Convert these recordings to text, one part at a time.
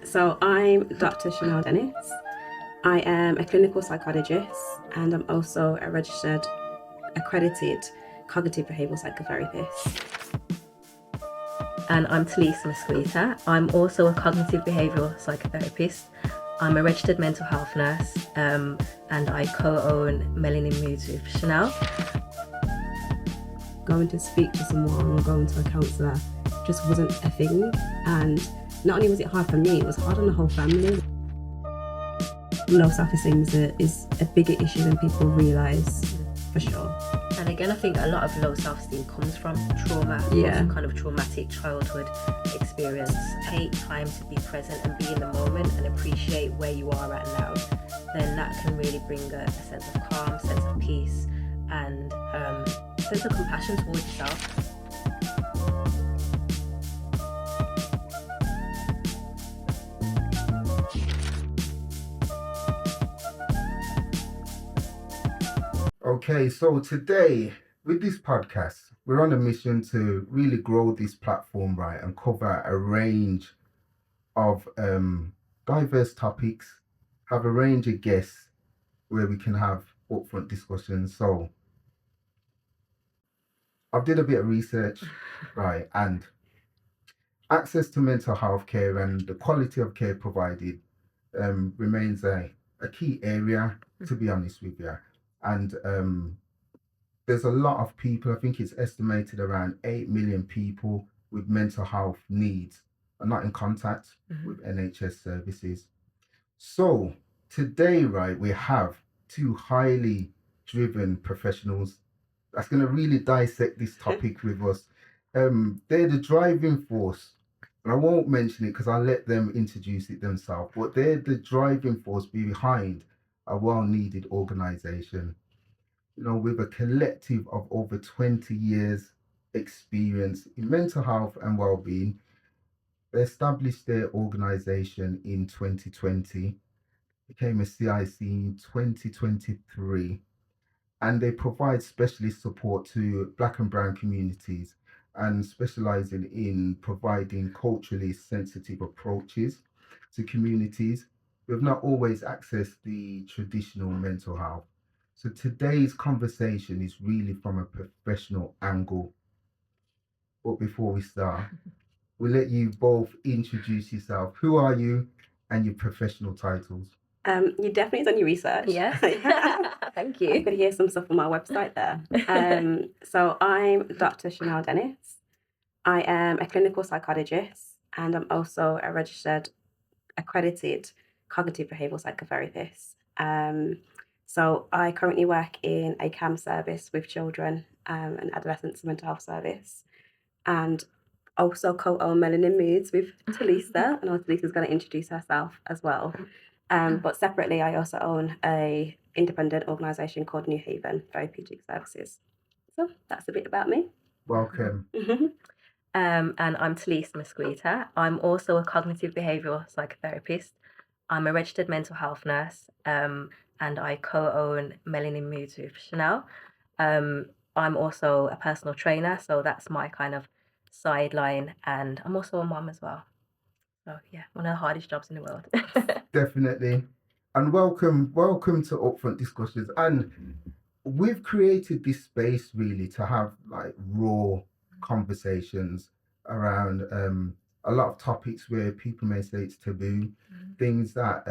So I'm Dr. Chanelle Dennis. I am a clinical psychologist and I'm also a registered, accredited cognitive behavioural psychotherapist. And I'm Talisa Mesquitta. I'm also a cognitive behavioural psychotherapist. I'm a registered mental health nurse, and I co-own Melanin Moods with Chanelle. Going to speak to someone or going to a counsellor just wasn't a thing, and not only was it hard for me, it was hard on the whole family. Low self-esteem is a bigger issue than people realise, for sure. And again, I think a lot of low self-esteem comes from trauma, some kind of traumatic childhood experience. Take time to be present and be in the moment and appreciate where you are at now. Then that can really bring a sense of calm, sense of peace, and sense of compassion towards yourself. Okay, so today with this podcast, we're on a mission to really grow this platform, right, and cover a range of diverse topics, have a range of guests where we can have upfront discussions. So I've did a bit of research, right, and access to mental health care and the quality of care provided remains a key area, to be honest with you. And there's a lot of people, I think it's estimated around 8 million people with mental health needs are not in contact with NHS services. So today, right, we have two highly driven professionals that's going to really dissect this topic with us. They're the driving force, and I won't mention it because I'll let them introduce it themselves, but they're the driving force behind a well-needed organization, with a collective of over 20 years experience in mental health and well-being. They established their organization in 2020, became a CIC in 2023, and they provide specialist support to Black and Brown communities and specializing in providing culturally sensitive approaches to communities who have not always accessed the traditional mental health. So today's conversation is really from a professional angle. But before we start, we'll let you both introduce yourself. Who are you and your professional titles? You definitely done your research. Yes. Thank you. I could hear some stuff on my website there. So I'm Dr. Chanelle Dennis. I am a clinical psychologist and I'm also a registered, accredited cognitive behavioural psychotherapist. So I currently work in a CAM service with children and adolescents mental health service, and also co-own Melanin Moods with Talisa. I know Talisa's going to introduce herself as well. But separately, I also own a independent organisation called New Haven Therapeutic Services. So that's a bit about me. Welcome. And I'm Talisa Mesquitta. I'm also a cognitive behavioural psychotherapist. I'm a registered mental health nurse, and I co-own Melanin Moods with Chanelle. I'm also a personal trainer, so that's my kind of sideline, and I'm also a mom as well. So yeah, one of the hardest jobs in the world. Definitely. And welcome to Upfront Discussions. And we've created this space really to have like raw conversations around a lot of topics where people may say it's taboo, things that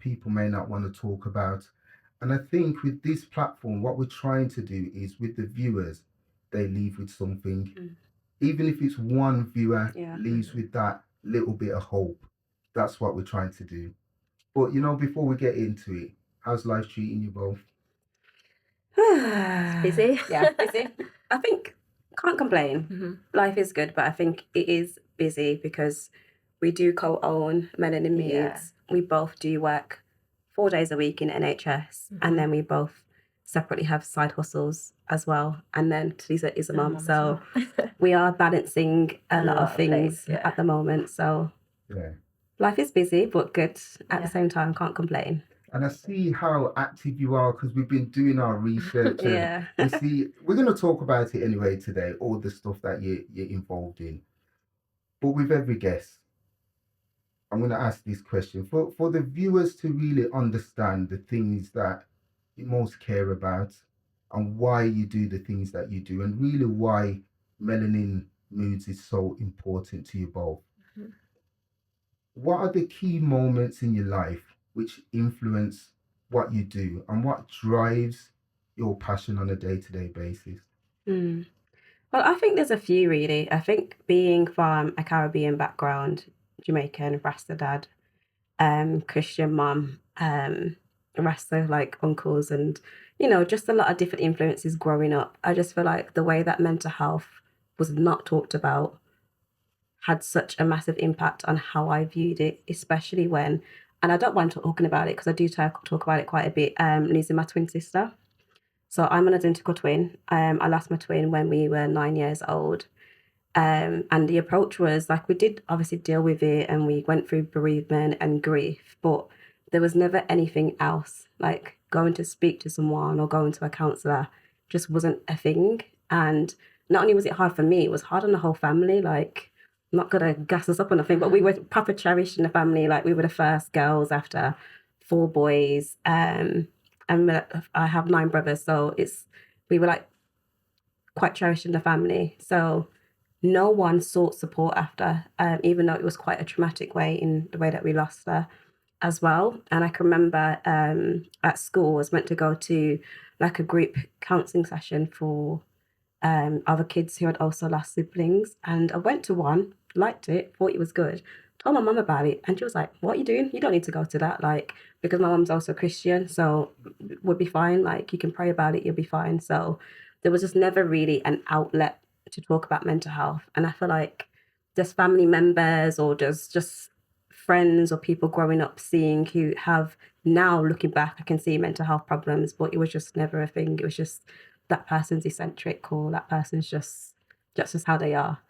people may not want to talk about. And I think with this platform, what we're trying to do is with the viewers, they leave with something. Even if it's one viewer leaves with that little bit of hope. That's what we're trying to do. But before we get into it, how's life treating you both? Busy? Yeah, busy. I think can't complain. Life is good, but I think it is busy because we do co-own Melanin Moods. Yeah. We both do work 4 days a week in NHS, and then we both separately have side hustles as well. And then Talisa is a mum, so we are balancing a lot of things at the moment. So Yeah. life is busy, but good at the same time. Can't complain. And I see how active you are because we've been doing our research. And we see we're going to talk about it anyway today, all the stuff that you're involved in. But with every guest, I'm going to ask this question for the viewers to really understand the things that you most care about and why you do the things that you do, and really why Melanin Moods is so important to you both. Mhm. What are the key moments in your life which influence what you do, and what drives your passion on a day-to-day basis? Mm. Well, I think there's a few really. I think being from a Caribbean background, Jamaican, Rasta dad, Christian mum, Rasta like uncles, and just a lot of different influences growing up. I just feel like the way that mental health was not talked about had such a massive impact on how I viewed it, especially when, and I don't mind talking about it because I do talk about it quite a bit, losing my twin sister. So I'm an identical twin. I lost my twin when we were 9 years old. And the approach was like we did obviously deal with it and we went through bereavement and grief, but there was never anything else. Like going to speak to someone or going to a counselor just wasn't a thing. And not only was it hard for me, it was hard on the whole family. Like, I'm not gonna gas us up or nothing, but we were proper cherished in the family. Like we were the first girls after 4 boys. And I have 9 brothers, so we were like quite cherished in the family. So no one sought support after, even though it was quite a traumatic way in the way that we lost her as well. And I can remember at school, I was meant to go to like a group counselling session for other kids who had also lost siblings. And I went to one, liked it, thought it was good, told my mum about it. And she was like, what are you doing? You don't need to go to that. Like, because my mum's also Christian, so we'll be fine. Like, you can pray about it, you'll be fine. So there was just never really an outlet to talk about mental health. And I feel like there's family members or there's just friends or people growing up seeing who have now looking back, I can see mental health problems, but it was just never a thing. It was just that person's eccentric or that person's just as how they are.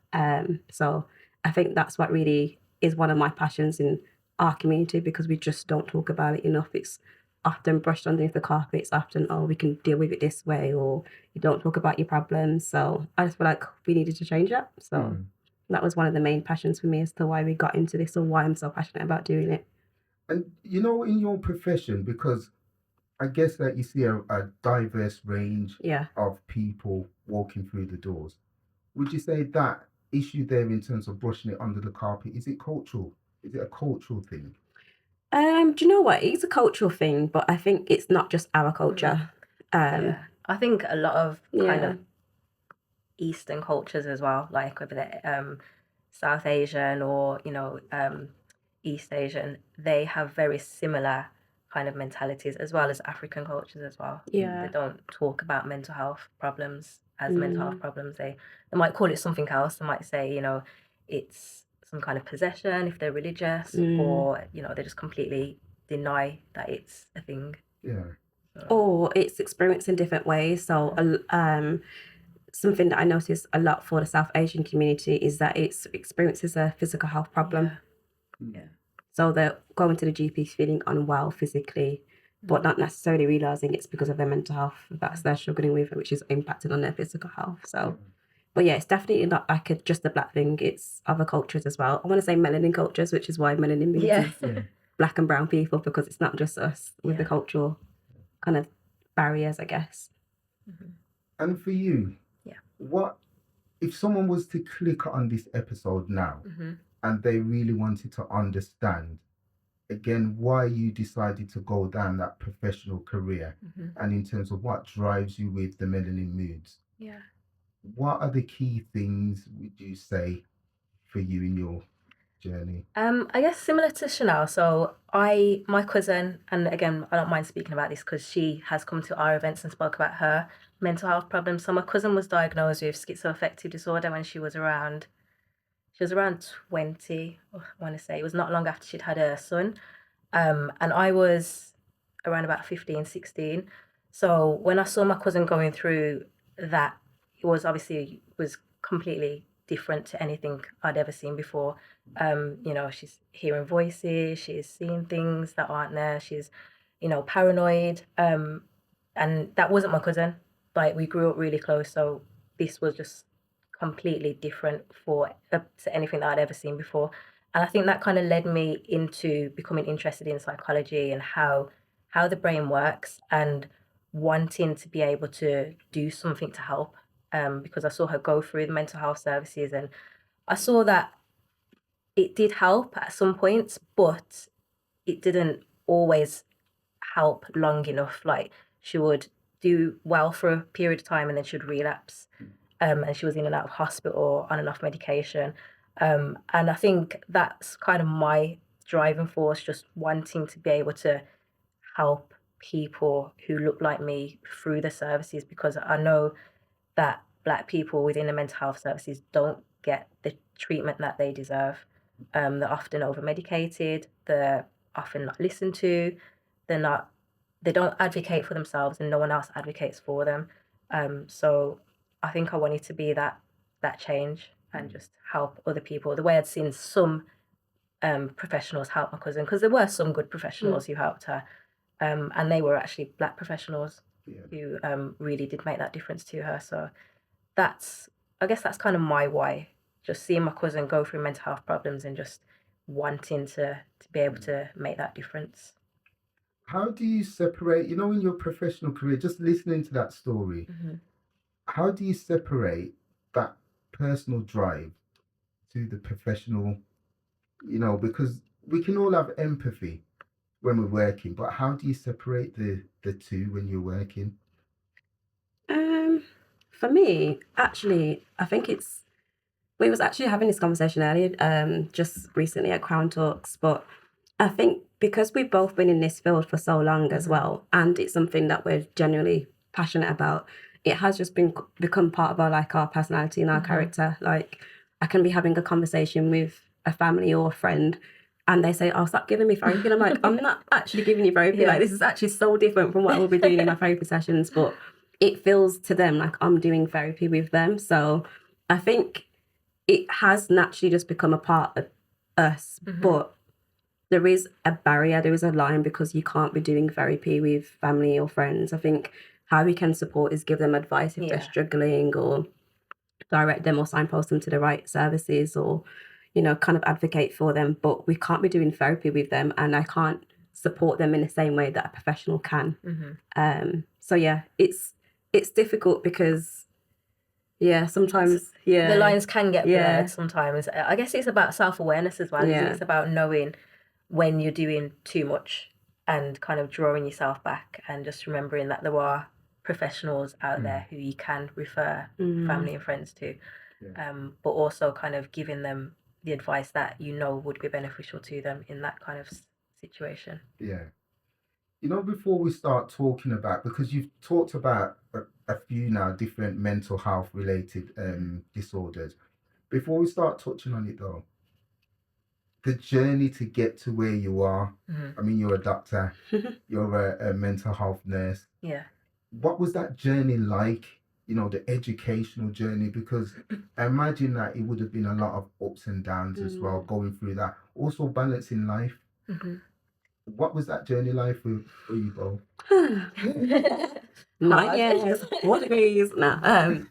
So I think that's what really is one of my passions in our community, because we just don't talk about it enough. It's often brushed underneath the carpet. It's often, oh, we can deal with it this way, or you don't talk about your problems. So I just feel like we needed to change that. So that was one of the main passions for me as to why we got into this or why I'm so passionate about doing it. And in your profession, because I guess that you see a diverse range Yeah. of people walking through the doors. Would you say that issue there in terms of brushing it under the carpet, is it cultural? Is it a cultural thing? Do you know what? It's a cultural thing, but I think it's not just our culture. Yeah. I think a lot of kind Yeah. of Eastern cultures as well, like whether they're South Asian or East Asian, they have very similar kind of mentalities, as well as African cultures as well. Yeah. They don't talk about mental health problems as mental health problems. They might call it something else. They might say, it's some kind of possession if they're religious, or they just completely deny that it's a thing. Yeah. Or it's experienced in different ways. So something that I notice a lot for the South Asian community is that it's experiences a physical health problem. Yeah. So they're going to the GP feeling unwell physically, but not necessarily realizing it's because of their mental health that's they're struggling with, which is impacting on their physical health. So, but yeah, it's definitely not like just a black thing. It's other cultures as well. I want to say melanin cultures, which is why melanin means black and brown people, because it's not just us with the cultural kind of barriers, I guess. And for you, what if someone was to click on this episode now and they really wanted to understand again why you decided to go down that professional career, and in terms of what drives you with the Melanin Moods, what are the key things would you say for you in your journey? I guess similar to Chanelle. So my cousin, and again, I don't mind speaking about this because she has come to our events and spoke about her mental health problems. So my cousin was diagnosed with schizoaffective disorder when she was around 20, I want to say. It was not long after she'd had her son. And I was around about 15, 16. So when I saw my cousin going through that, it was completely different to anything I'd ever seen before. She's hearing voices, she's seeing things that aren't there, she's, paranoid. And that wasn't my cousin. Like, we grew up really close, so this was just completely different to anything that I'd ever seen before. And I think that kind of led me into becoming interested in psychology and how the brain works, and wanting to be able to do something to help. Because I saw her go through the mental health services, and I saw that it did help at some points, but it didn't always help long enough. Like, she would do well for a period of time and then she would relapse. And she was in and out of hospital, on and off medication. And I think that's kind of my driving force, just wanting to be able to help people who look like me through the services, because I know that Black people within the mental health services don't get the treatment that they deserve. They're often over medicated, they're often not listened to, they don't advocate for themselves, and no one else advocates for them. So I think I wanted to be that change and just help other people. The way I'd seen some professionals help my cousin, because there were some good professionals who helped her, and they were actually Black professionals who really did make that difference to her. So I guess that's kind of my why. Just seeing my cousin go through mental health problems and just wanting to be able to make that difference. How do you separate, in your professional career, just listening to that story, how do you separate that personal drive to the professional, because we can all have empathy when we're working, but how do you separate the two when you're working? For me, actually, I think we was actually having this conversation earlier, just recently at Crown Talks, but I think because we've both been in this field for so long as well, and it's something that we're genuinely passionate about, it has just become part of our personality and our character. Like, I can be having a conversation with a family or a friend, and they say, "Oh, stop giving me therapy." And I'm like, "I'm not actually giving you therapy. Like, this is actually so different from what I will be doing in my therapy sessions." But it feels to them like I'm doing therapy with them. So I think it has naturally just become a part of us. But there is a barrier, there is a line, because you can't be doing therapy with family or friends. I think how we can support is give them advice if they're struggling, or direct them or signpost them to the right services, or, kind of advocate for them. But we can't be doing therapy with them, and I can't support them in the same way that a professional can. So yeah, it's difficult because sometimes the lines can get blurred sometimes. I guess it's about self-awareness as well. It's about knowing when you're doing too much and kind of drawing yourself back, and just remembering that there are professionals out there who you can refer family and friends to, but also kind of giving them the advice that would be beneficial to them in that kind of situation. Before we start talking about, because you've talked about a few now different mental health related disorders, before we start touching on it though, the journey to get to where you are, I mean, you're a doctor, you're a mental health nurse. What was that journey like? The educational journey, because I imagine that it would have been a lot of ups and downs as well, going through that. Also balancing life. What was that journey like for you both? 9 years, 4 degrees. No.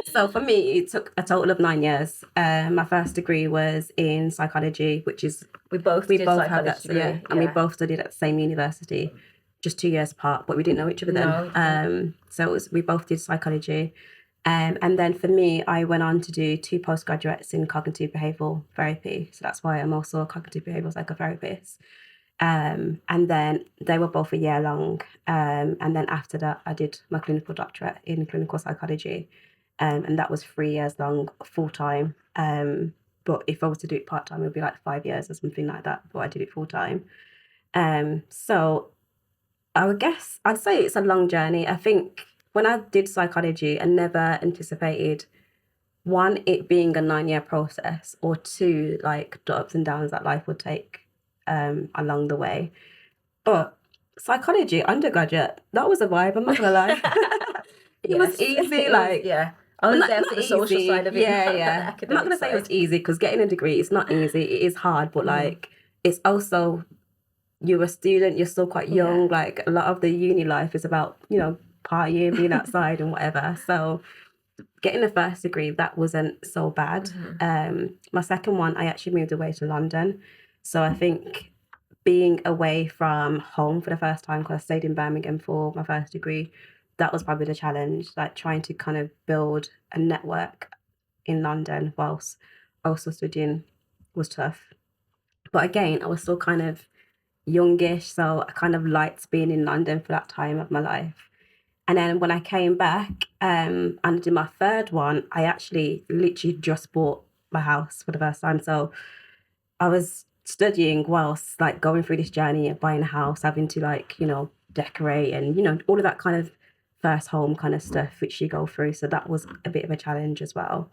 So for me, it took a total of 9 years. My first degree was in psychology, which is we both had that degree, and we both studied at the same university, just 2 years apart, but we didn't know each other then. So we both did psychology. And then for me, I went on to do 2 postgraduates in cognitive behavioural therapy. So that's why I'm also a cognitive behavioural psychotherapist. And then they were both a year long. And then after that, I did my clinical doctorate in clinical psychology. And that was 3 years long, full time. But if I was to do it part time, it would be like 5 years or something like that. But I did it full time. So I guess I'd say it's a long journey. I think when I did psychology, I never anticipated, 1, it being a 9-year process, or 2, like the ups and downs that life would take along the way. But psychology undergraduate, that was a vibe, I'm not gonna lie. It was easy, I was there for the social side of it. I'm not gonna say it was easy, because getting a degree is not easy. It is hard, but it's also, you're a student, you're still quite young. Like, a lot of the uni life is about partying, being outside and whatever. So getting a first degree, that wasn't so bad. My second one, I actually moved away to London. So I think being away from home for the first time, because I stayed in Birmingham for my first degree, that was probably the challenge, like trying to kind of build a network in London whilst also studying was tough. But again, I was still kind of youngish, so I kind of liked being in London for that time of my life. And then when I came back and did my third one, I actually literally just bought my house for the first time. So I was studying whilst like going through this journey of buying a house, having to like, decorate and, all of that kind of first home kind of stuff which you go through. So that was a bit of a challenge as well.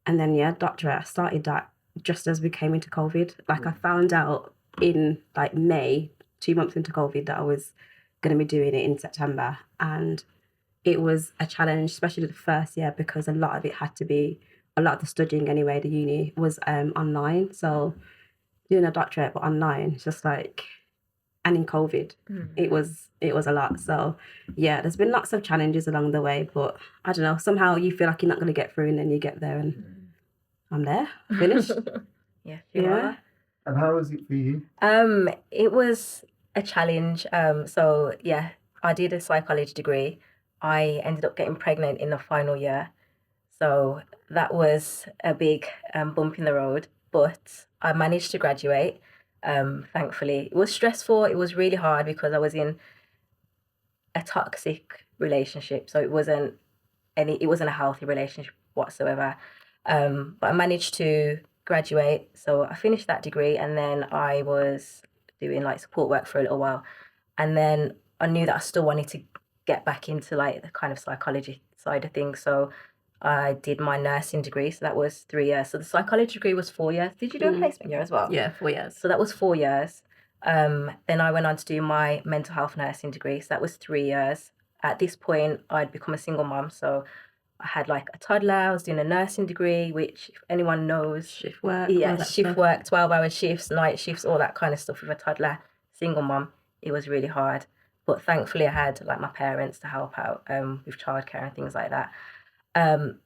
And then, doctorate, I started that just as we came into COVID. Like I found out in like May, 2 months into COVID, that I was going to be doing it in September. And it was a challenge, especially the first year, because a lot of the studying anyway, the uni was online. So doing a doctorate, but online, it's just like, and in COVID, it was a lot. So yeah, there's been lots of challenges along the way, but I don't know, somehow you feel like you're not going to get through and then you get there and I'm there, finished. Yeah. And how was it for you? It was a challenge. So yeah, I did a psychology degree. I ended up getting pregnant in the final year. So that was a big bump in the road, but I managed to graduate. Thankfully, it was stressful. It was really hard because I was in a toxic relationship. So it wasn't a healthy relationship whatsoever. But I managed to graduate. So I finished that degree and then I was doing like support work for a little while. And then I knew that I still wanted to get back into like the kind of psychology side of things. So I did my nursing degree. So that was 3 years. So the psychology degree was 4 years. Did you do a placement year as well? Yeah, 4 years. So that was 4 years. Then I went on to do my mental health nursing degree. So that was 3 years. At this point, I'd become a single mom. So I had like a toddler. I was doing a nursing degree, which if anyone knows, Shift work. yeah, shift work, 12-hour shifts, night shifts, all that kind of stuff with a toddler. Single mom, it was really hard. But thankfully, I had like my parents to help out with childcare and things like that.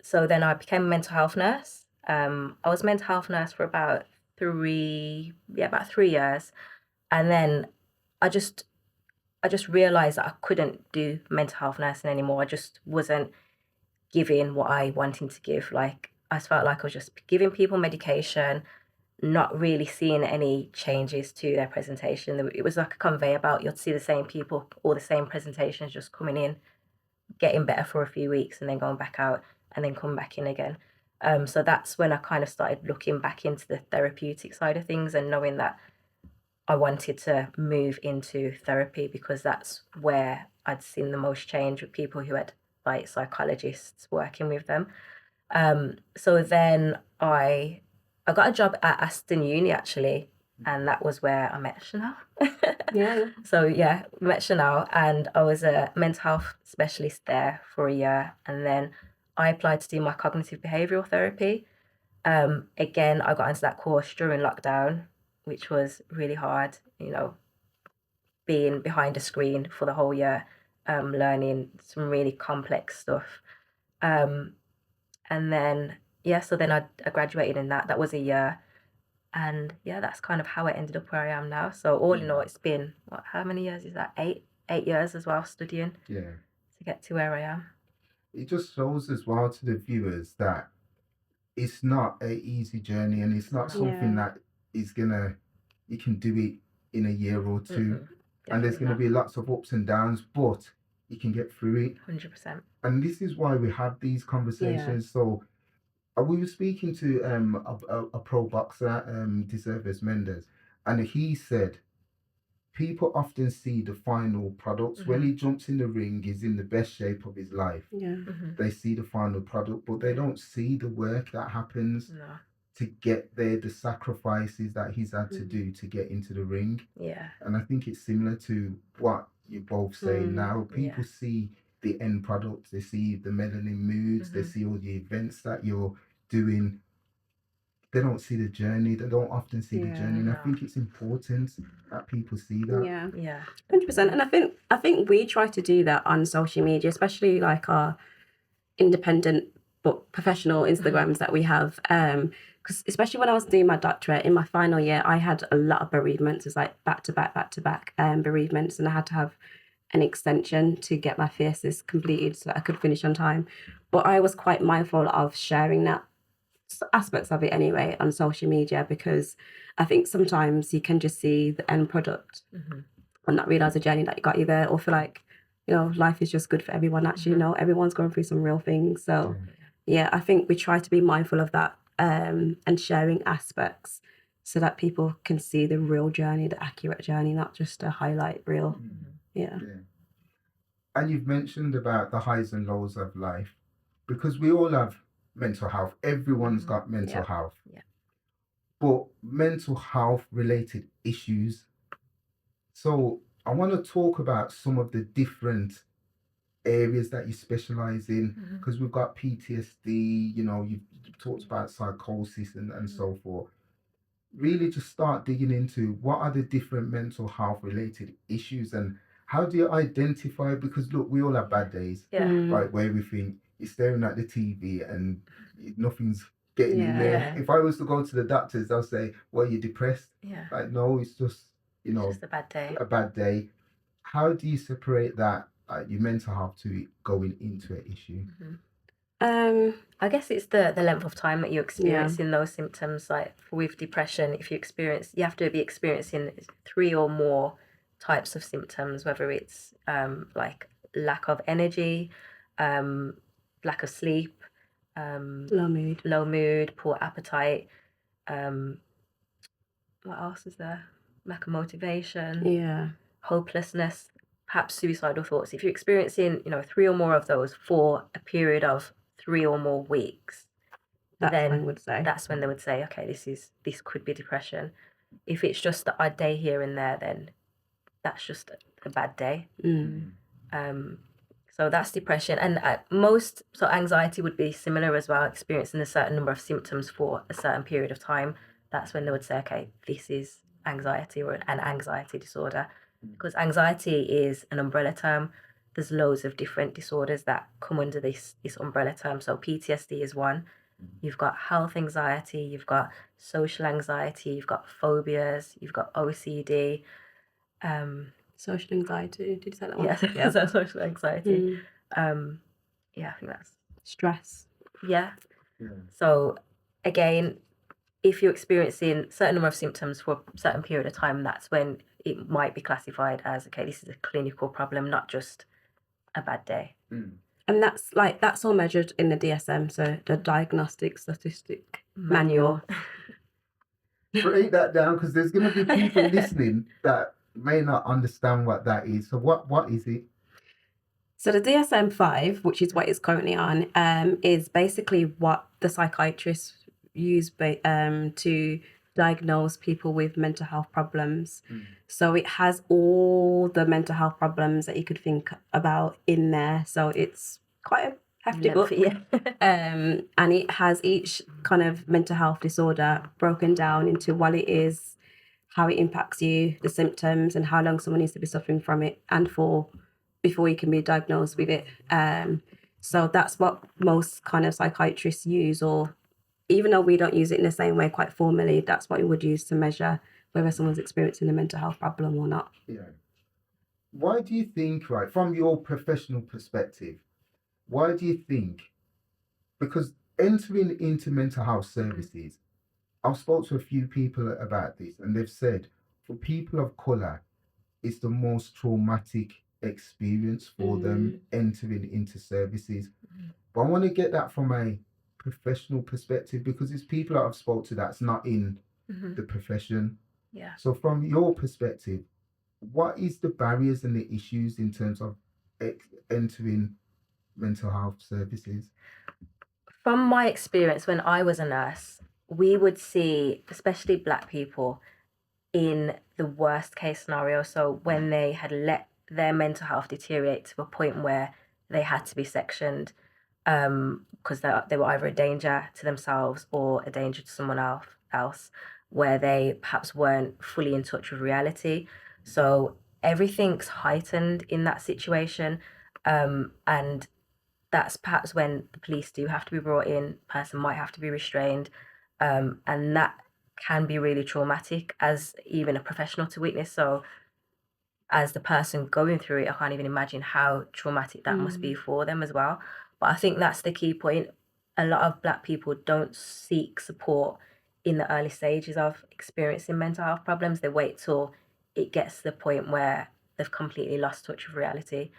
So then I became a mental health nurse. I was a mental health nurse for about 3 years, and then I just realized that I couldn't do mental health nursing anymore. I just wasn't giving what I wanted to give. Like I felt like I was just giving people medication, not really seeing any changes to their presentation. It was like a conveyor belt. You'd see the same people, all the same presentations just coming in, getting better for a few weeks and then going back out and then come back in again. So that's when I kind of started looking back into the therapeutic side of things and knowing that I wanted to move into therapy because that's where I'd seen the most change with people who had like psychologists working with them. So then I got a job at Aston Uni actually, and that was where I met Chanelle. Yeah. So yeah, met Chanelle, and I was a mental health specialist there for a year, and then I applied to do my cognitive behavioural therapy. Again, I got into that course during lockdown, which was really hard, being behind a screen for the whole year, learning some really complex stuff. And then, so then I graduated in that. That was a year. And yeah, that's kind of how I ended up where I am now. So all in all, it's been, how many years is that? 8 years as well, studying to get to where I am. It just shows as well to the viewers that it's not an easy journey and it's not something that is you can do it in a year or two. And there's going to be lots of ups and downs, but you can get through it. 100%. And this is why we have these conversations. Yeah. So we were speaking to a pro boxer, Deserves Mendes, and he said people often see the final products. When he jumps in the ring, he's in the best shape of his life. Yeah. They see the final product, but they don't see the work that happens to get there, the sacrifices that he's had to do to get into the ring. Yeah. And I think it's similar to what you're both saying now. People see the end product, they see the Melanin Moods, they see all the events that you're doing. They don't see the journey. They don't often see the journey, and I think it's important that people see that. Yeah. 100%. And I think we try to do that on social media, especially like our independent but professional Instagrams that we have. Because especially when I was doing my doctorate in my final year, I had a lot of bereavements. It's like back to back bereavements, and I had to have an extension to get my thesis completed so that I could finish on time. But I was quite mindful of sharing that aspects of it anyway on social media, because I think sometimes you can just see the end product and not realize the journey that you got you there, or feel like, you know, life is just good for everyone. Actually, you know, everyone's going through some real things. So yeah, I think we try to be mindful of that, and sharing aspects so that people can see the real journey, the accurate journey, not just a highlight reel. Yeah. And you've mentioned about the highs and lows of life, because we all have mental health. Everyone's got mental health. Yeah. But mental health related issues. So I want to talk about some of the different areas that you specialize in, because we've got PTSD, you know, you've talked about psychosis and so forth. Really just start digging into what are the different mental health related issues, and how do you identify, because look, we all have bad days, right, where we think you're staring at the TV and nothing's getting in there. If I was to go to the doctors, they'll say, well, you're depressed. Like, no, it's just, you know, just a bad day. A bad day. How do you separate that, your mental health, to going into an issue? I guess it's the length of time that you're experiencing those symptoms. Like with depression, if you have to be experiencing 3 or more types of symptoms, whether it's like lack of energy, lack of sleep, low mood, poor appetite. What else is there? Lack of motivation, hopelessness, perhaps suicidal thoughts. If you're experiencing, you know, 3 or more of those for a period of 3 or more weeks, that's then when they would say, okay, this could be depression. If it's just the odd day here and there, then that's just a bad day. So that's depression. And so anxiety would be similar as well, experiencing a certain number of symptoms for a certain period of time. That's when they would say, okay, this is anxiety or an anxiety disorder. Because anxiety is an umbrella term. There's loads of different disorders that come under this umbrella term. So PTSD is one. You've got health anxiety, you've got social anxiety, you've got phobias, you've got OCD. Social anxiety, did you say that one? Yeah, so social anxiety. I think that's stress. Yeah. So again, if you're experiencing a certain number of symptoms for a certain period of time, that's when it might be classified as, okay, this is a clinical problem, not just a bad day. And that's all measured in the DSM, so the Diagnostic Statistic Manual. Break that down, because there's going to be people listening that may not understand what that is. So what is it? So the DSM-5, which is what it's currently on, is basically what the psychiatrists use to diagnose people with mental health problems. So it has all the mental health problems that you could think about in there. So it's quite a hefty book. And it has each kind of mental health disorder broken down into what it is, how it impacts you, the symptoms, and how long someone needs to be suffering from it and for before you can be diagnosed with it. So that's what most kind of psychiatrists use, or even though we don't use it in the same way quite formally, that's what we would use to measure whether someone's experiencing a mental health problem or not. Why do you think, right, from your professional perspective, why do you think, because entering into mental health services, I've spoken to a few people about this, and they've said for people of colour, it's the most traumatic experience for them entering into services. But I want to get that from a professional perspective, because it's people that I've spoke to that's not in the profession. So from your perspective, what is the barriers and the issues in terms of entering mental health services? From my experience, when I was a nurse, we would see, especially Black people, in the worst case scenario. So when they had let their mental health deteriorate to a point where they had to be sectioned, because they were either a danger to themselves or a danger to someone else, where they perhaps weren't fully in touch with reality. So everything's heightened in that situation, and that's perhaps when the police do have to be brought in, person might have to be restrained, and that can be really traumatic as even a professional to witness. So as the person going through it, I can't even imagine how traumatic that must be for them as well. But I think that's the key point. A lot of Black people don't seek support in the early stages of experiencing mental health problems. They wait till it gets to the point where they've completely lost touch with reality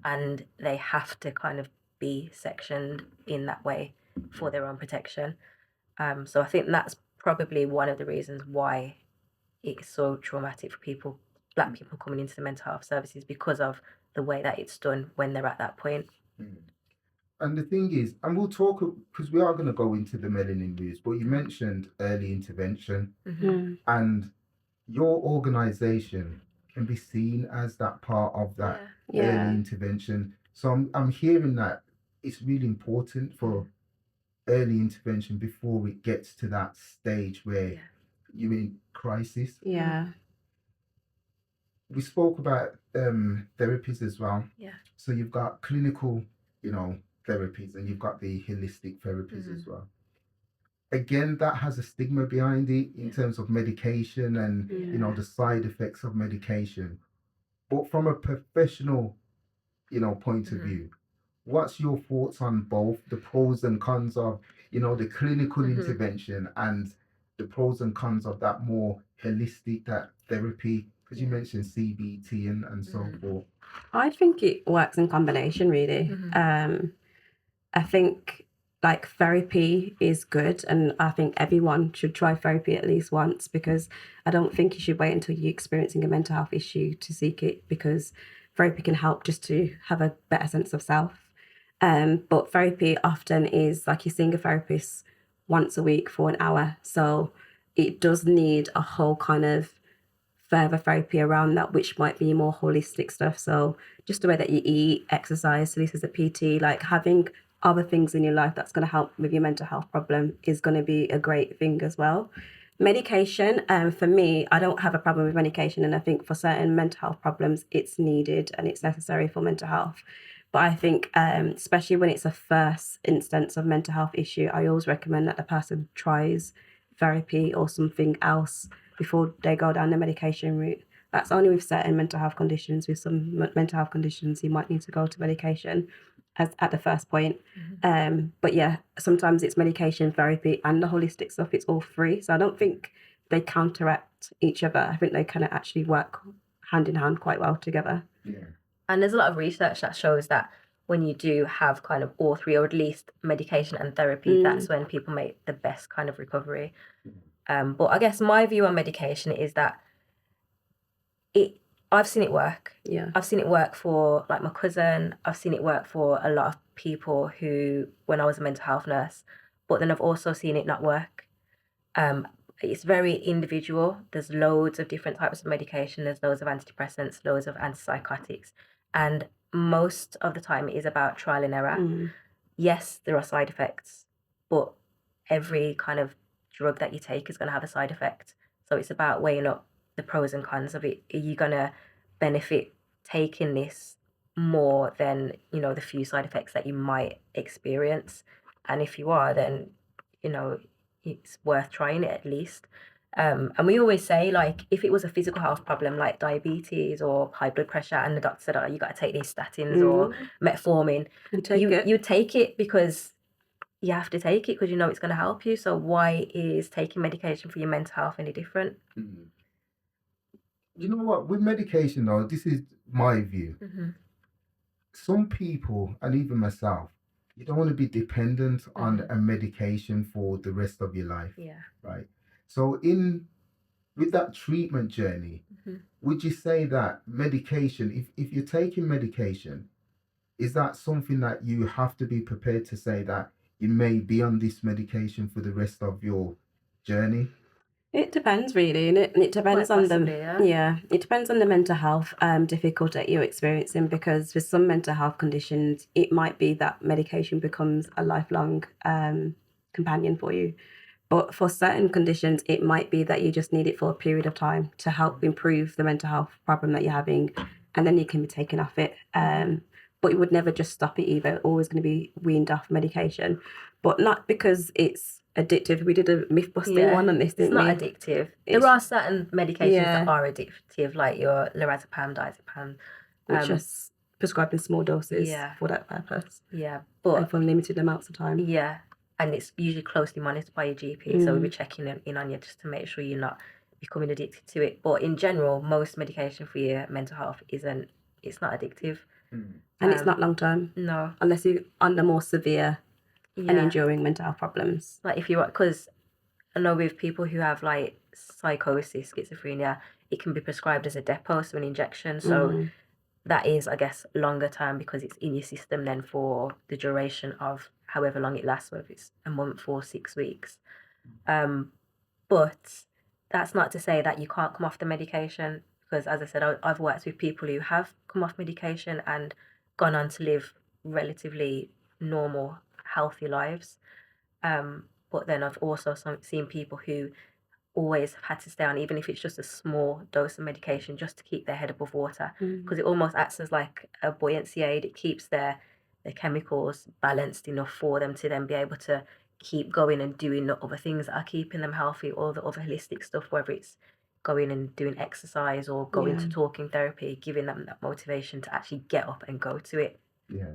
and they have to kind of be sectioned in that way for their own protection. So I think that's probably one of the reasons why it's so traumatic for people, Black people coming into the mental health services, because of the way that it's done when they're at that point. And the thing is, and we'll talk, because we are going to go into the melanin moods, but you mentioned early intervention, and your organization can be seen as that part of that early intervention. So I'm hearing that it's really important for early intervention before it gets to that stage where you're in crisis. We spoke about therapies as well. So you've got clinical, therapies, and you've got the holistic therapies as well. Again, that has a stigma behind it in terms of medication and the side effects of medication. But from a professional, point of view, what's your thoughts on both the pros and cons of, the clinical intervention and the pros and cons of that more holistic, that therapy? Because you mentioned CBT and so forth. I think it works in combination, really. I think like therapy is good, and I think everyone should try therapy at least once, because I don't think you should wait until you're experiencing a mental health issue to seek it, because therapy can help just to have a better sense of self. But therapy often is like you're seeing a therapist once a week for an hour, so it does need a whole kind of further therapy around that, which might be more holistic stuff. So just the way that you eat, exercise, so this is a PT, like having other things in your life that's going to help with your mental health problem is going to be a great thing as well. Medication, for me, I don't have a problem with medication, and I think for certain mental health problems it's needed and it's necessary for mental health. But I think especially when it's a first instance of mental health issue, I always recommend that the person tries therapy or something else before they go down the medication route. That's only with certain mental health conditions. With some mental health conditions, you might need to go to medication as at the first point. But yeah, sometimes it's medication, therapy, and the holistic stuff. It's all three. So I don't think they counteract each other. I think they kind of actually work hand in hand quite well together. And there's a lot of research that shows that when you do have kind of all three, or at least medication and therapy, that's when people make the best kind of recovery. But I guess my view on medication is that I've seen it work. I've seen it work for like my cousin. I've seen it work for a lot of people who, when I was a mental health nurse, but then I've also seen it not work. It's very individual. There's loads of different types of medication. There's loads of antidepressants, loads of antipsychotics. And most of the time it is about trial and error. Yes, there are side effects, but every kind of drug that you take is going to have a side effect. So it's about weighing up the pros and cons of it. Are you going to benefit taking this more than, the few side effects that you might experience? And if you are, then, it's worth trying it at least. And we always say, like, if it was a physical health problem like diabetes or high blood pressure, and the doctor said, oh, you got to take these statins or metformin, you take it because you have to take it because it's going to help you. So why is taking medication for your mental health any different? You know what? With medication, though, this is my view. Some people, and even myself, you don't want to be dependent on a medication for the rest of your life. Right? So with that treatment journey, would you say that medication, if you're taking medication, is that something that you have to be prepared to say that you may be on this medication for the rest of your journey? It depends really, and it depends on it depends on the mental health difficulty that you're experiencing, because with some mental health conditions it might be that medication becomes a lifelong companion for you. But for certain conditions, it might be that you just need it for a period of time to help improve the mental health problem that you're having, and then you can be taken off it. but you would never just stop it either. Always going to be weaned off medication, but not because it's addictive. We did a myth busting one on this, didn't we? It's not addictive. There are certain medications that are addictive, like your lorazepam, diazepam, which are prescribed in small doses for that purpose. Yeah, but and for limited amounts of time. Yeah, and it's usually closely monitored by your GP, so we'll be checking in on you just to make sure you're not becoming addicted to it. But in general, most medication for your mental health it's not addictive. And it's not long term. No. Unless you're under more severe and enduring mental health problems. Like if you're, because I know with people who have like psychosis, schizophrenia, it can be prescribed as a depot, so an injection. So that is, I guess, longer term because it's in your system then for the duration of however long it lasts, whether it's a month or 6 weeks. But that's not to say that you can't come off the medication, because as I said, I've worked with people who have come off medication and gone on to live relatively normal, healthy lives. But then I've also seen people who always have had to stay on, even if it's just a small dose of medication, just to keep their head above water, because it almost acts as like a buoyancy aid. It keeps their chemicals balanced enough for them to then be able to keep going and doing the other things that are keeping them healthy, all the other holistic stuff, whether it's going and doing exercise or going to talking therapy, giving them that motivation to actually get up and go to it. Yeah.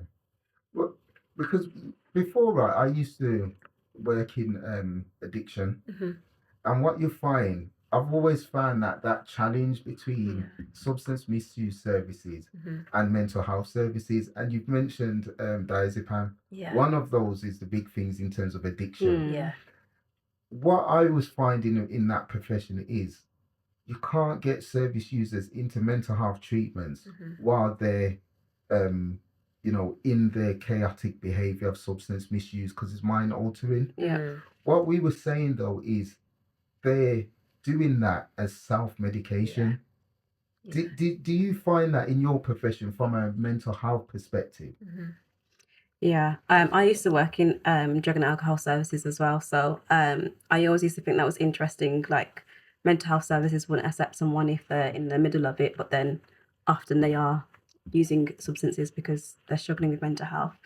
Well, because before I used to work in addiction, and what you find, I've always found that challenge between substance misuse services and mental health services, and you've mentioned diazepam. Yeah. One of those is the big things in terms of addiction. Yeah. What I was finding in that profession is you can't get service users into mental health treatments while they're in their chaotic behavior of substance misuse, because it's mind altering. Yeah. What we were saying though is they're doing that as self-medication. Yeah. Do you find that in your profession from a mental health perspective? Yeah, I used to work in drug and alcohol services as well. So I always used to think that was interesting. Like mental health services wouldn't accept someone if they're in the middle of it, but then often they are using substances because they're struggling with mental health.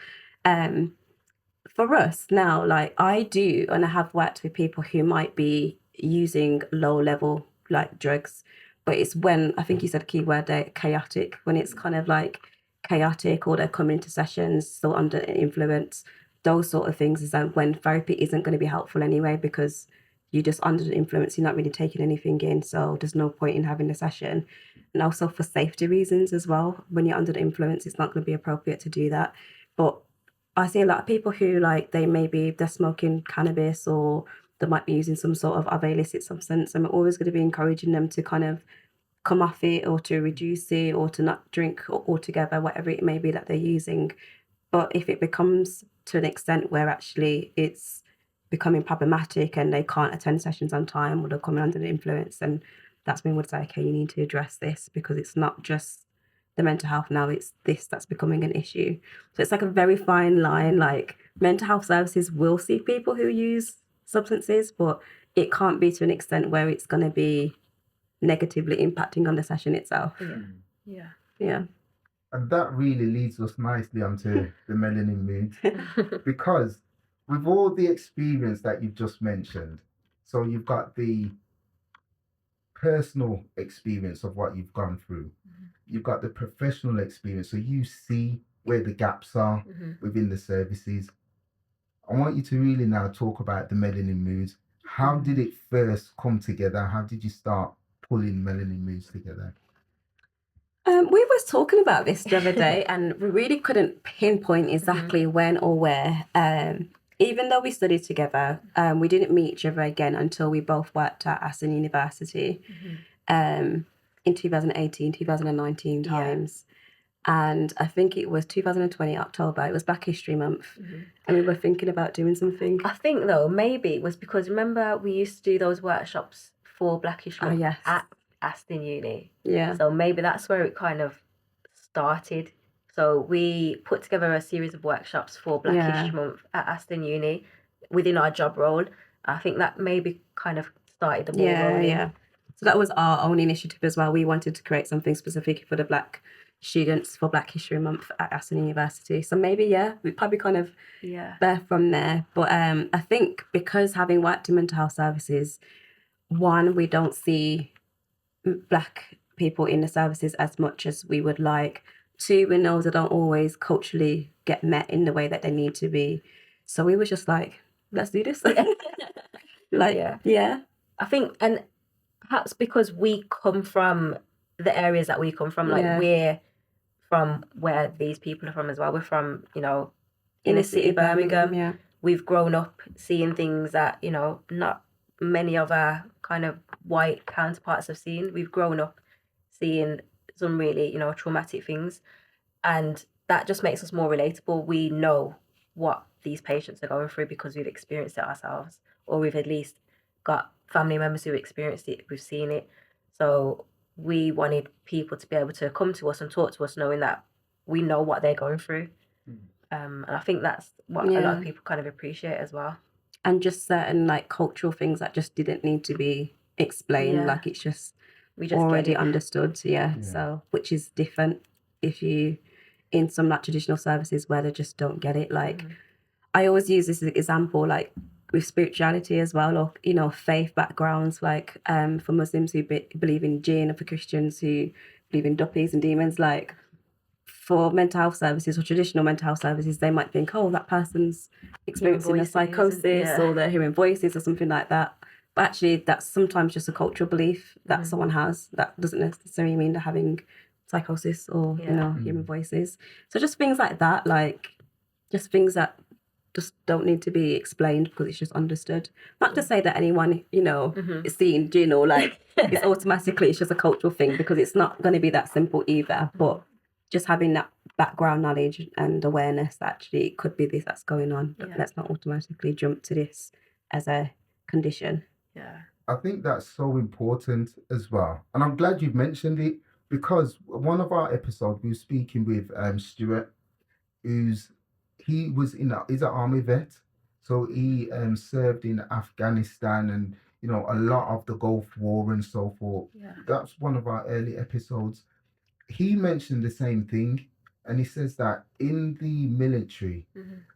For us now, like I do, and I have worked with people who might be using low level like drugs, but it's when, I think you said keyword there, chaotic, when it's kind of like chaotic or they're coming into sessions still under influence, those sort of things, is that when therapy isn't going to be helpful anyway, because you're just under the influence, you're not really taking anything in, so there's no point in having the session. And also for safety reasons as well, when you're under the influence, it's not going to be appropriate to do that. But I see a lot of people who like they're smoking cannabis or they might be using some sort of other illicit substance, and we're always going to be encouraging them to kind of come off it or to reduce it or to not drink altogether, whatever it may be that they're using. But if it becomes to an extent where actually it's becoming problematic and they can't attend sessions on time or they're coming under the influence, then that's when we'd say, okay, you need to address this, because it's not just the mental health now, it's this that's becoming an issue. So it's like a very fine line. Like mental health services will see people who use substances, but it can't be to an extent where it's going to be negatively impacting on the session itself. Yeah. And that really leads us nicely onto the Melanin Moods, because with all the experience that you've just mentioned, so you've got the personal experience of what you've gone through, you've got the professional experience, so you see where the gaps are within the services. I want you to really now talk about the Melanin Moods. How did it first come together? How did you start pulling Melanin Moods together? We was talking about this the other day, and we really couldn't pinpoint exactly when or where. Even though we studied together, we didn't meet each other again until we both worked at Aston University in 2018, 2019 times. And I think it was 2020 October, it was Black History Month, and we were thinking about doing something. I think though, maybe it was because, remember, we used to do those workshops for Black History Month at Aston Uni. Yeah. So maybe that's where it kind of started. So we put together a series of workshops for Black History Month at Aston Uni within our job role. I think that maybe kind of started the ball rolling. Yeah. So that was our own initiative as well. We wanted to create something specific for the Black students for Black History Month at Aston University. So maybe, yeah, we probably kind of Yeah. bear from there. But I think because having worked in mental health services, one, we don't see Black people in the services as much as we would like. Two, we know they don't always culturally get met in the way that they need to be. So we were just like, let's do this. Yeah. I think, and perhaps because we come from the areas that we come from, like Yeah. we're from where these people are from as well. We're from, inner city Birmingham. Yeah. We've grown up seeing things that, not many of our kind of white counterparts have seen. We've grown up seeing some really, traumatic things. And that just makes us more relatable. We know what these patients are going through because we've experienced it ourselves, or we've at least got family members who experienced it, we've seen it. So we wanted people to be able to come to us and talk to us knowing that we know what they're going through. And I think that's what a lot of people kind of appreciate as well. And just certain like cultural things that just didn't need to be explained. Yeah. Like it's just We just already get it. understood. Yeah. So which is different if you in some like traditional services where they just don't get it. Like I always use this as an example, like with spirituality as well, or faith backgrounds, like for Muslims who believe in jinn, or for Christians who believe in duppies and demons, like for mental health services or traditional mental health services, they might think, oh, that person's experiencing a psychosis or they're hearing voices or something like that. But actually, that's sometimes just a cultural belief that someone has. That doesn't necessarily mean they're having psychosis or hearing voices. So just things like that, like just things that just don't need to be explained because it's just understood. Not to say that anyone is seeing jinn or like it's automatically, it's just a cultural thing, because it's not going to be that simple either. But just having that background knowledge and awareness that actually it could be this that's going on. Let's not automatically jump to this as a condition. Yeah. I think that's so important as well. And I'm glad you've mentioned it, because one of our episodes we were speaking with Stuart, he's an army vet. So he served in Afghanistan and a lot of the Gulf War and so forth. Yeah. That's one of our early episodes. He mentioned the same thing, and he says that in the military,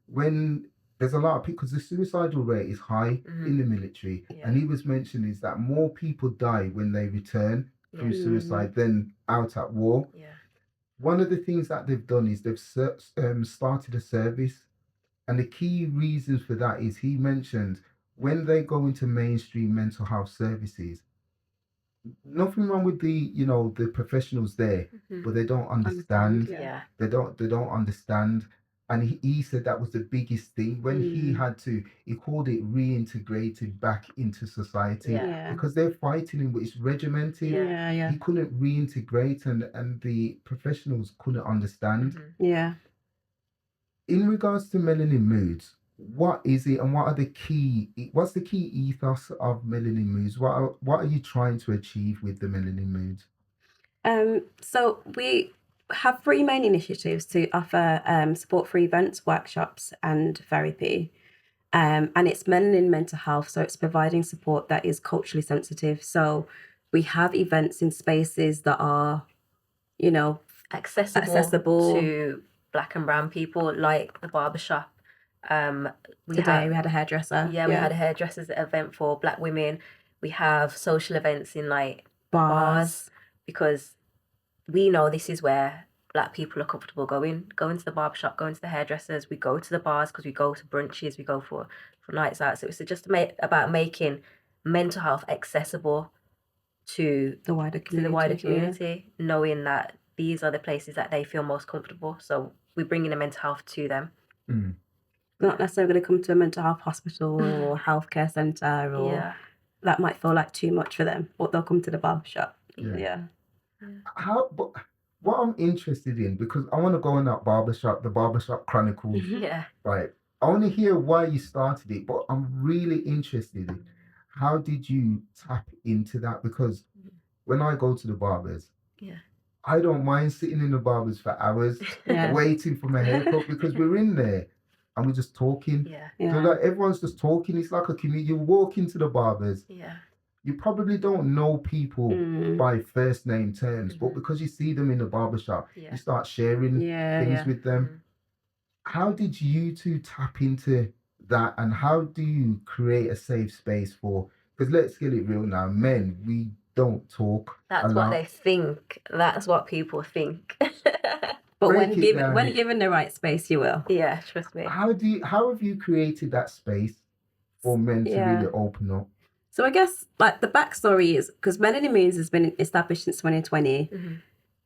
when there's a lot of people, because the suicidal rate is high in the military, and he was mentioning is that more people die when they return through suicide than out at war. Yeah. One of the things that they've done is they've started a service, and the key reasons for that is he mentioned when they go into mainstream mental health services, nothing wrong with the professionals there, but they don't understand. Yeah. They don't understand. And he said that was the biggest thing when he called it reintegrated back into society, because they're fighting him, but it's regimented. He couldn't reintegrate, and the professionals couldn't understand. In regards to Melanin Moods, what is it, and what's the key ethos of Melanin Moods? What are you trying to achieve with the Melanin Moods? So we have 3 main initiatives to offer support for events, workshops and therapy. And it's melanin mental health, so it's providing support that is culturally sensitive. So we have events in spaces that are, accessible to Black and brown people, like the barbershop. We had a hairdresser. We had a hairdresser's event for Black women. We have social events in like bars, because we know this is where Black people are comfortable going to the barbershop, going to the hairdressers. We go to the bars because we go to brunches, we go for nights out. So it's just about making mental health accessible to the wider community, knowing that these are the places that they feel most comfortable. So we're bringing the mental health to them. Not necessarily going to come to a mental health hospital or healthcare centre, or that might feel like too much for them, but they'll come to the barbershop. What I'm interested in, because I want to go on that barbershop, the Barbershop Chronicles. Right. I want to hear why you started it, but I'm really interested in how did you tap into that? Because when I go to the barbers, I don't mind sitting in the barbers for hours waiting for my haircut, because we're in there and we're just talking. So like everyone's just talking. It's like a community. You walk into the barbers you probably don't know people Mm. by first name terms, but because you see them in the barbershop, Yeah. you start sharing Yeah, things yeah. with them. How did you two tap into that, and how do you create a safe space for? Because let's get it real now, men, we don't talk a That's what lot. they think. That's what people think. But Break when it down. given the right space, you will. Yeah, trust me. How have you created that space for men to Yeah. really open up? So I guess like the backstory is because Melanin Moods has been established since 2020.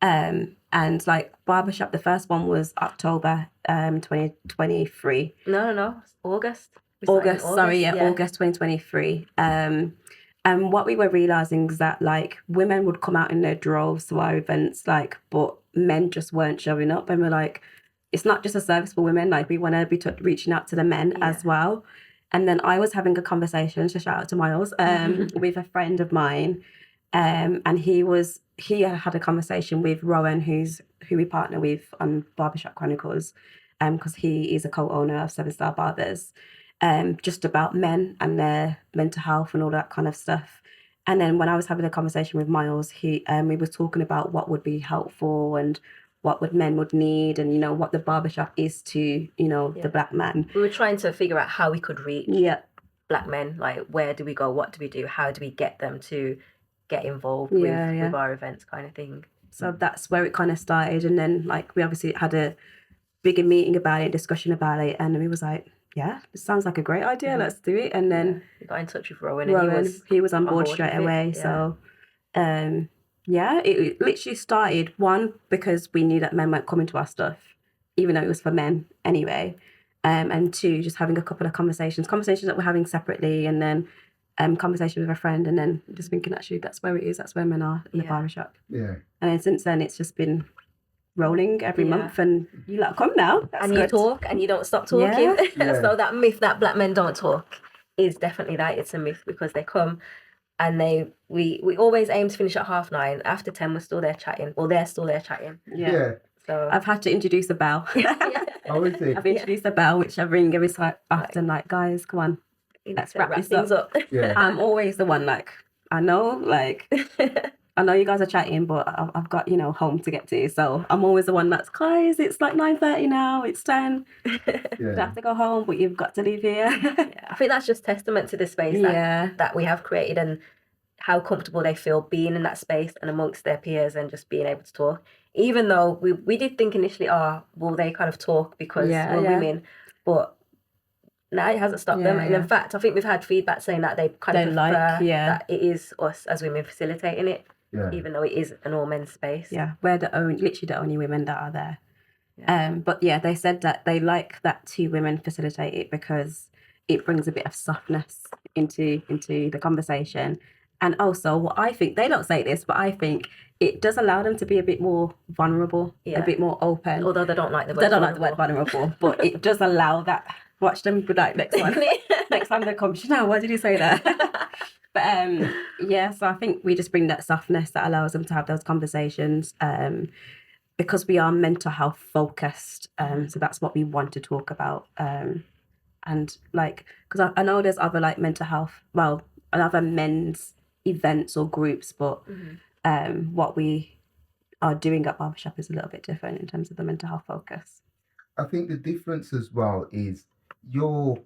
And like Barbershop, the first one was October 2023. No. August. We started in August 2023. And what we were realizing is that like women would come out in their droves to our events, like, but men just weren't showing up. And we're like, it's not just a service for women. Like we want to be reaching out to the men as well. And then I was having a conversation, so shout out to Miles, with a friend of mine. And he had a conversation with Rowan, who we partner with on Barbershop Chronicles, because he is a co-owner of 7 Star Barbers, just about men and their mental health and all that kind of stuff. And then when I was having a conversation with Miles, we were talking about what would be helpful and what men would need, and what the barbershop is to the black man. We were trying to figure out how we could reach black men. Like, where do we go? What do we do? How do we get them to get involved with our events, kind of thing? So that's where it kind of started. And then like we obviously had a bigger meeting about it, discussion about it, and we was like, yeah, it sounds like a great idea. Let's do it. And then we got in touch with Rowan, and he was on board straight away. So it literally started, one, because we knew that men weren't coming to our stuff, even though it was for men anyway. And two, just having a couple of conversations that we're having separately, and then conversation with a friend, and then just thinking, actually, that's where it is. That's where men are in the barbershop. Yeah. And then since then, it's just been rolling every month, and you come now. That's and good. You talk, and you don't stop talking. So that myth that black men don't talk is definitely that. It's a myth, because they come and we always aim to finish at 9:30. After 10, we're still there chatting. Well, they're still there chatting. Yeah. So I've had to introduce a bell. Oh, is it? I've introduced a bell, which I ring every so often. Like, guys, come on, let's wrap things up. Yeah. I'm always the one, like, I know you guys are chatting, but I've got, home to get to. So I'm always the one that's, guys, it's like 9:30 now, it's 10. You have to go home, but you've got to leave here. I think that's just testament to the space that we have created, and how comfortable they feel being in that space and amongst their peers and just being able to talk. Even though we did think initially, will they kind of talk because we're women? But no, it hasn't stopped them. And in fact, I think we've had feedback saying that they kind of prefer that it is us as women facilitating it. Yeah. Even though it is an all men's space. Yeah, we're literally the only women that are there. Yeah. But yeah, they said that they like that 2 women facilitate it because it brings a bit of softness into the conversation. And also, what I think, they don't say this, but I think it does allow them to be a bit more vulnerable, a bit more open. Although they don't like the word vulnerable, but it does allow that. Watch them be like, next one. Next time they come, Chanelle, why did you say that? But so I think we just bring that softness that allows them to have those conversations, because we are mental health focused. So that's what we want to talk about. And like, because I know there's other like mental health, other men's events or groups, but what we are doing at Barbershop is a little bit different in terms of the mental health focus. I think the difference as well is you're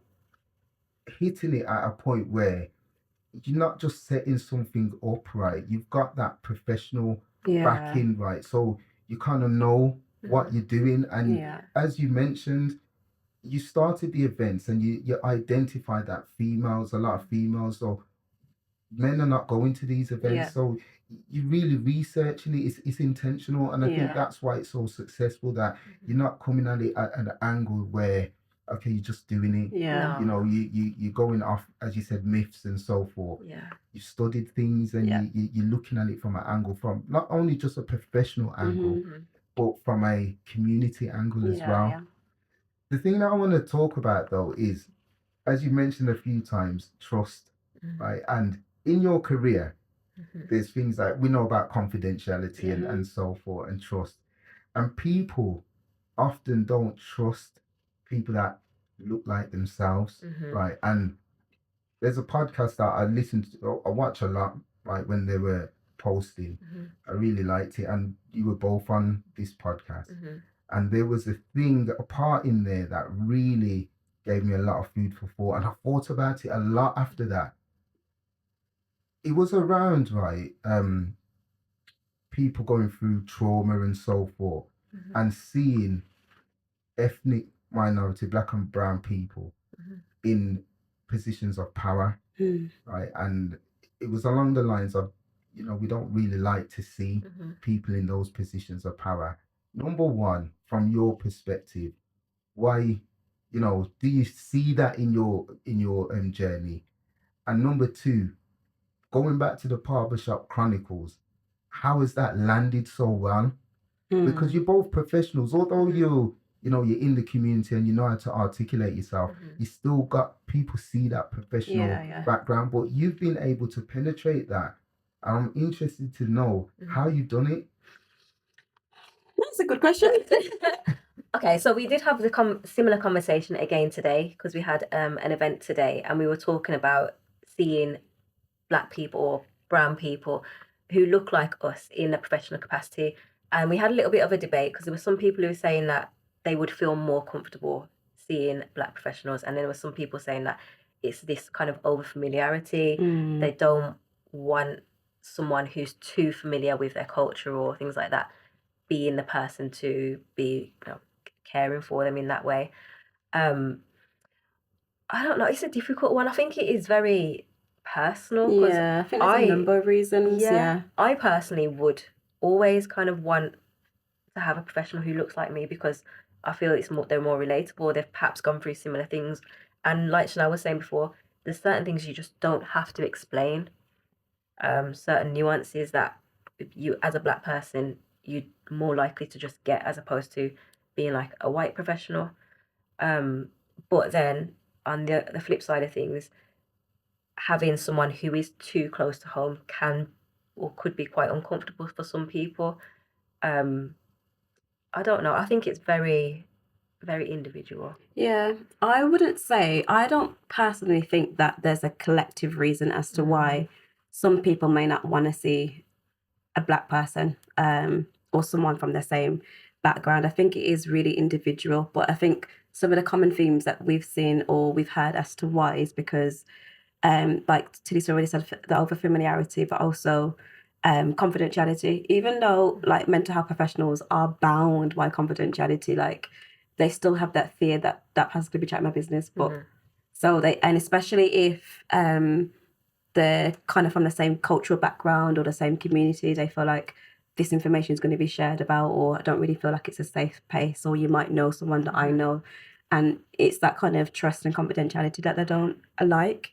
hitting it at a point where you're not just setting something up, right? You've got that professional backing, right? So you kind of know what you're doing. And as you mentioned, you started the events and you identify that a lot of females, or men are not going to these events. So you're really researching it. It's intentional. And I think that's why it's so successful, that you're not coming at it at an angle where, okay, you're just doing it. Yeah. No. You're going off, as you said, myths and so forth. Yeah. You've studied things, and you're looking at it from an angle, from not only just a professional angle, but from a community angle as well. Yeah. The thing that I want to talk about, though, is, as you mentioned a few times, trust, right? And in your career, there's things like, we know about confidentiality and so forth, and trust. And people often don't trust people that look like themselves, right? And there's a podcast that I listen to, I watch a lot, like when they were posting. I really liked it, and you were both on this podcast. And there was a part in there that really gave me a lot of food for thought, and I thought about it a lot after that. It was around, right, people going through trauma and so forth, and seeing ethnic minority, black and brown people in positions of power, right? And it was along the lines of, we don't really like to see people in those positions of power. Number one, from your perspective, why, do you see that in your journey? And number two, going back to the Barbershop Chronicles, how has that landed so well? Because you're both professionals, although you're in the community and you know how to articulate yourself, you still got people see that professional background, but you've been able to penetrate that. And I'm interested to know how you've done it. That's a good question. Okay, so we did have the similar conversation again today, because we had an event today, and we were talking about seeing black people or brown people who look like us in a professional capacity. And we had a little bit of a debate, because there were some people who were saying that they would feel more comfortable seeing black professionals, and then there were some people saying that it's this kind of over familiarity. They don't want someone who's too familiar with their culture or things like that being the person to be caring for them in that way. I don't know, it's a difficult one. I think it is very personal. Yeah, I think there's a number of reasons. Yeah, I personally would always kind of want to have a professional who looks like me, because I feel they're more relatable. They've perhaps gone through similar things, and like Chanelle was saying before, there's certain things you just don't have to explain. Certain nuances that you, as a black person, you're more likely to just get, as opposed to being like a white professional. But then on the flip side of things, having someone who is too close to home can or could be quite uncomfortable for some people. I don't know. I think it's very, very individual. Yeah, I don't personally think that there's a collective reason as to why some people may not want to see a black person or someone from the same background. I think it is really individual, but I think some of the common themes that we've seen or we've heard as to why is because like Talisa already said, the over familiarity, but also confidentiality. Even though like mental health professionals are bound by confidentiality, like they still have that fear that that person's gonna be chatting my business. But so and especially if they're kind of from the same cultural background or the same community, they feel like this information is going to be shared about, or I don't really feel like it's a safe place, or you might know someone that I know. And it's that kind of trust and confidentiality that they don't like.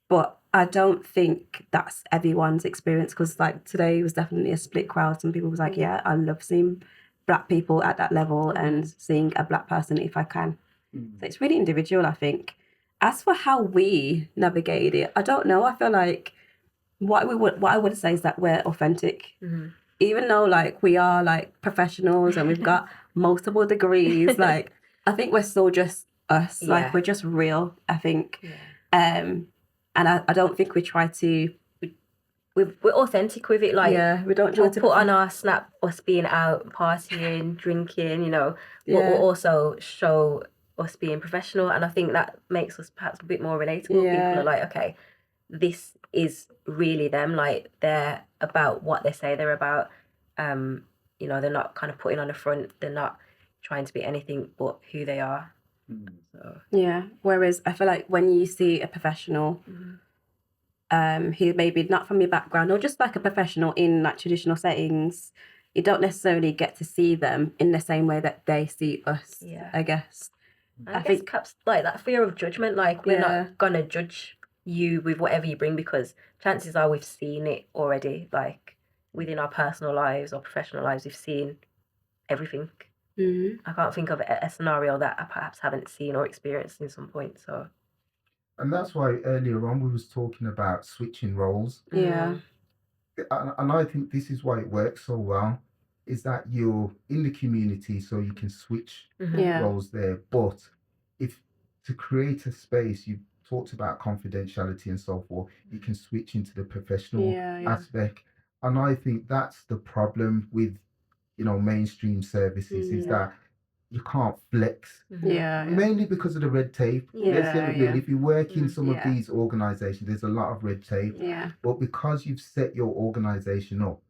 But I don't think that's everyone's experience, because like today was definitely a split crowd. Some people was like, yeah, I love seeing black people at that level and seeing a black person if I can. So it's really individual, I think. As for how we navigated it, I don't know. I feel like what I would say is that we're authentic. Even though like we are like professionals and we've got multiple degrees, like I think we're still just us. Like we're just real, I think. And I don't think we try to. We're authentic with it. Like we don't try to put on our snap us being out partying, drinking, but we'll also show us being professional, and I think that makes us perhaps a bit more relatable. People are like, okay, this is really them. Like they're about what they say they're about. They're not kind of putting on the front. They're not trying to be anything but who they are. So. Yeah. Whereas I feel like when you see a professional who maybe not from your background, or just like a professional in like traditional settings, you don't necessarily get to see them in the same way that they see us, I guess. I think perhaps like that fear of judgment, like we're not gonna judge you with whatever you bring, because chances are we've seen it already, like within our personal lives or professional lives, we've seen everything. I can't think of a scenario that I perhaps haven't seen or experienced in some point. So, and that's why earlier on we was talking about switching roles. And I think this is why it works so well, is that you're in the community, so you can switch roles there. But if to create a space, you talked about confidentiality and so forth. You can switch into the professional Yeah, yeah. aspect, and I think that's the problem with mainstream services is that you can't flex. Yeah, yeah. Mainly because of the red tape. Let's get it real. Yeah. If you work in some of Yeah. these organizations, there's a lot of red tape. Yeah. But because you've set your organization up,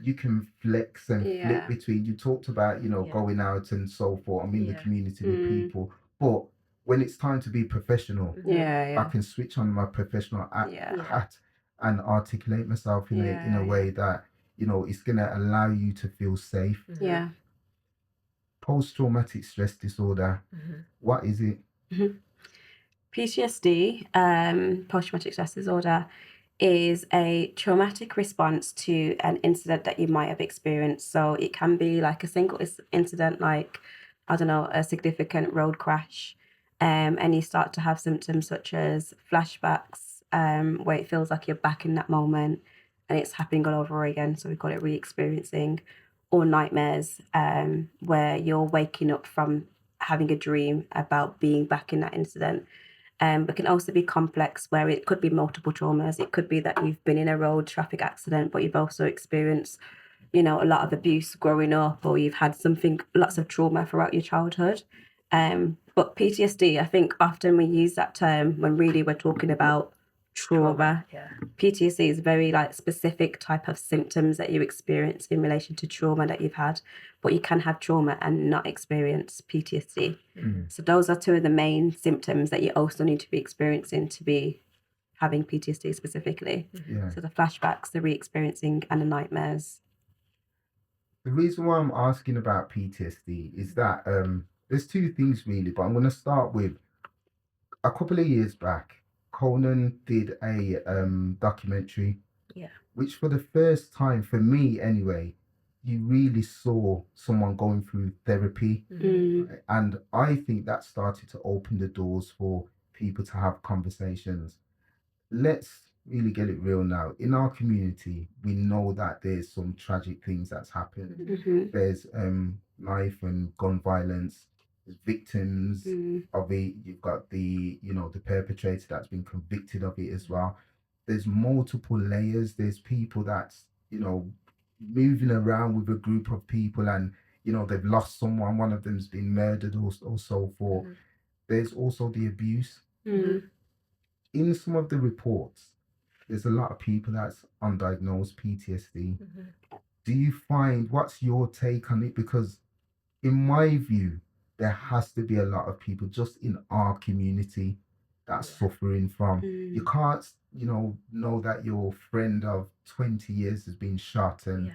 you can flex and Yeah. flip between. You talked about, going out and so forth. I'm in the community with people. But when it's time to be professional, Yeah, I can switch on my professional Yeah. hat and articulate myself in a way that, it's going to allow you to feel safe. Yeah. Post-traumatic stress disorder, what is it? PTSD, post-traumatic stress disorder, is a traumatic response to an incident that you might have experienced. So it can be like a single incident, like, I don't know, a significant road crash, and you start to have symptoms such as flashbacks, where it feels like you're back in that moment and it's happening all over again. So we call it re-experiencing, or nightmares, where you're waking up from having a dream about being back in that incident. But can also be complex, where it could be multiple traumas. It could be that you've been in a road traffic accident, but you've also experienced, a lot of abuse growing up, or you've had lots of trauma throughout your childhood. But PTSD, I think often we use that term when really we're talking about trauma. PTSD is a very specific type of symptoms that you experience in relation to trauma that you've had, but you can have trauma and not experience PTSD. So those are two of the main symptoms that you also need to be experiencing to be having PTSD specifically. So the flashbacks, the re-experiencing, and the nightmares. The reason why I'm asking about PTSD is that there's two things really, but I'm going to start with a couple of years back. Conan did a documentary, which for the first time, for me anyway, you really saw someone going through therapy. And I think that started to open the doors for people to have conversations. Let's really get it real now. In our community, we know that there's some tragic things that's happened. There's knife and gun violence. There's victims of it. You've got the perpetrator that's been convicted of it as well. There's multiple layers. There's people that's moving around with a group of people, and they've lost someone. One of them's been murdered or so forth. There's also the abuse. In some of the reports, there's a lot of people that's undiagnosed PTSD. Do you find, what's your take on it? Because in my view, there has to be a lot of people just in our community that's suffering from. You can't, know that your friend of 20 years has been shot and,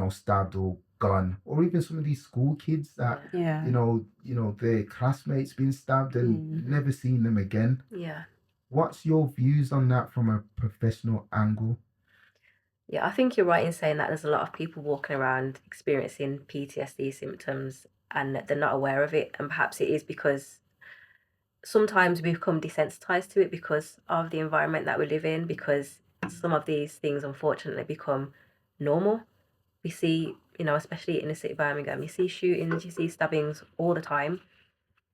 stabbed or gone, or even some of these school kids that, their classmates been stabbed and never seen them again. What's your views on that from a professional angle? I think you're right in saying that there's a lot of people walking around experiencing PTSD symptoms and they're not aware of it. And perhaps it is because sometimes we become desensitized to it because of the environment that we live in, because some of these things unfortunately become normal. We see, especially in the city of Birmingham, you see shootings, you see stabbings all the time.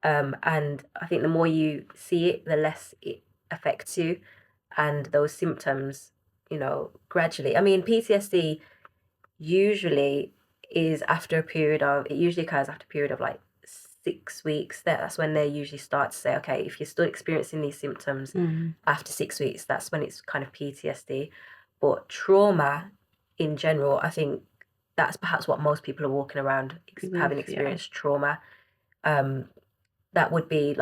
And I think the more you see it, the less it affects you. And those symptoms, gradually. I mean, PTSD usually is after a period of, it usually occurs after a period of 6 weeks. That's when they usually start to say, okay, if you're still experiencing these symptoms after 6 weeks, that's when it's kind of PTSD. But trauma in general, I think that's perhaps what most people are walking around having experienced trauma. That would be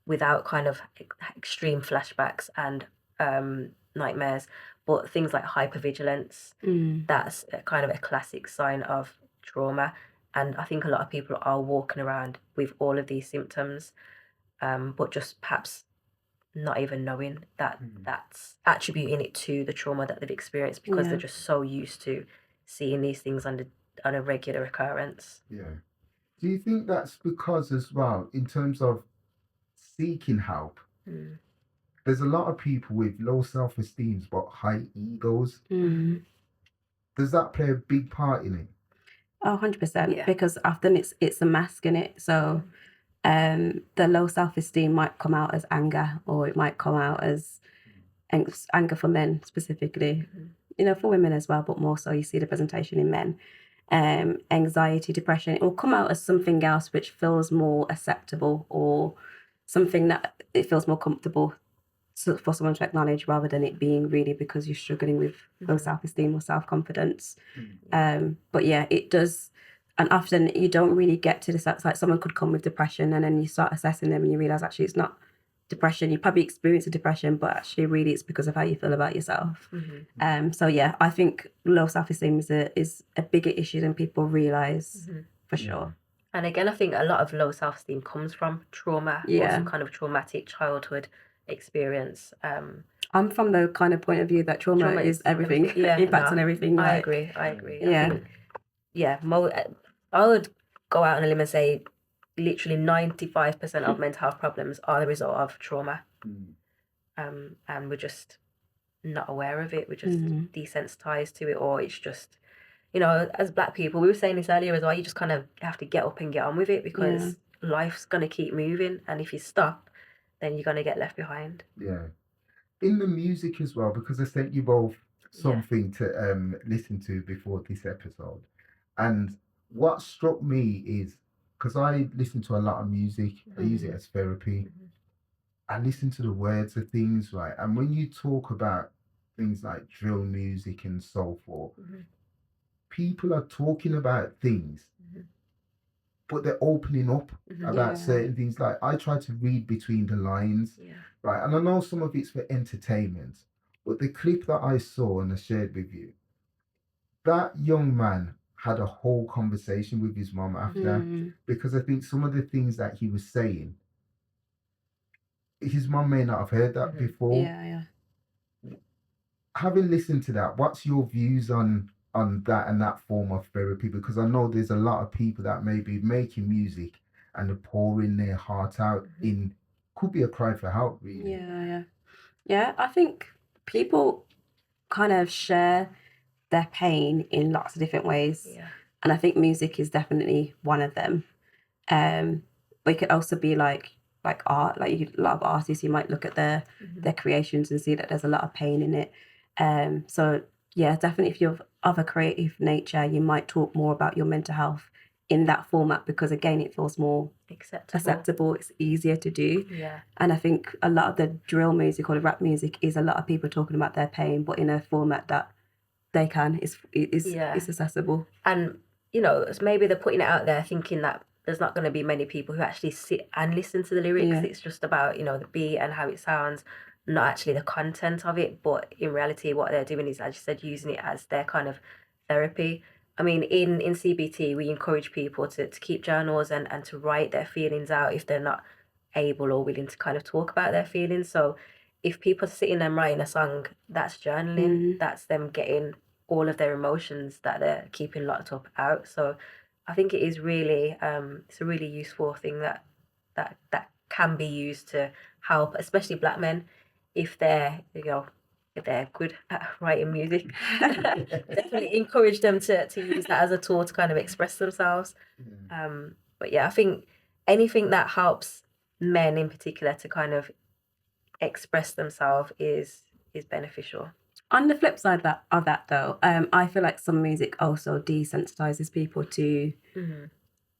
without kind of extreme flashbacks and nightmares, but things like hypervigilance, that's kind of a classic sign of trauma. And I think a lot of people are walking around with all of these symptoms, but just perhaps not even knowing that that's attributing it to the trauma that they've experienced because they're just so used to seeing these things on a regular occurrence. Do you think that's because as well, in terms of seeking help, there's a lot of people with low self-esteem but high egos? Does that play a big part in it? Oh, 100%. Because often it's a mask in it. So The low self-esteem might come out as anger, or it might come out as anger for men specifically, for women as well, but more so you see the presentation in men. Anxiety, depression, it will come out as something else which feels more acceptable, or something that it feels more comfortable for someone to acknowledge, rather than it being really because you're struggling with low self-esteem or self-confidence. But yeah, it does. And often you don't really get to this. Like someone could come with depression, and then you start assessing them and you realize actually it's not depression. You probably experience a depression, but actually really it's because of how you feel about yourself. So yeah, I think low self-esteem is a bigger issue than people realize, for sure. And again, I think a lot of low self-esteem comes from trauma, or some kind of traumatic childhood experience. I'm from the kind of point of view that trauma is everything. Impacts on everything. I agree. Yeah. I would go out on a limb and say literally 95% of mental health problems are the result of trauma. And we're just not aware of it. We're just desensitized to it, or it's just, as Black people, we were saying this earlier as well, you just kind of have to get up and get on with it, because life's going to keep moving, and if you stop, then you're going to get left behind. Yeah. In the music as well, because I sent you both something to listen to before this episode. And what struck me is, because I listen to a lot of music, I use it as therapy. I listen to the words of things, right? And when you talk about things like drill music and so forth, people are talking about things, but they're opening up about certain things. Like I try to read between the lines, right? And I know some of it's for entertainment, but the clip that I saw and I shared with you, that young man had a whole conversation with his mom after, because I think some of the things that he was saying, his mom may not have heard that before. Yeah. Having listened to that, what's your views on that and that form of therapy? Because I know there's a lot of people that may be making music and they're pouring their heart out in, could be a cry for help, really. Yeah, I think people kind of share their pain in lots of different ways. And I think music is definitely one of them. But it could also be like art, like a lot of artists, you might look at their creations and see that there's a lot of pain in it. So yeah, definitely if you're of a creative nature, you might talk more about your mental health in that format, because again, it feels more acceptable. It's easier to do. And I think a lot of the drill music or the rap music is a lot of people talking about their pain, but in a format that they can is accessible. And maybe they're putting it out there thinking that there's not going to be many people who actually sit and listen to the lyrics. It's just about the beat and how it sounds, not actually the content of it. But in reality, what they're doing is, as you said, using it as their kind of therapy. I mean, in CBT, we encourage people to keep journals and to write their feelings out if they're not able or willing to kind of talk about their feelings. So if people are sitting and writing a song, that's journaling. That's them getting all of their emotions that they're keeping locked up out. So I think it is really, it's a really useful thing that can be used to help, especially Black men, if they're, if they're good at writing music. Definitely encourage them to use that as a tool to kind of express themselves. But yeah, I think anything that helps men in particular to kind of express themselves is beneficial. On the flip side of that though, I feel like some music also desensitizes people to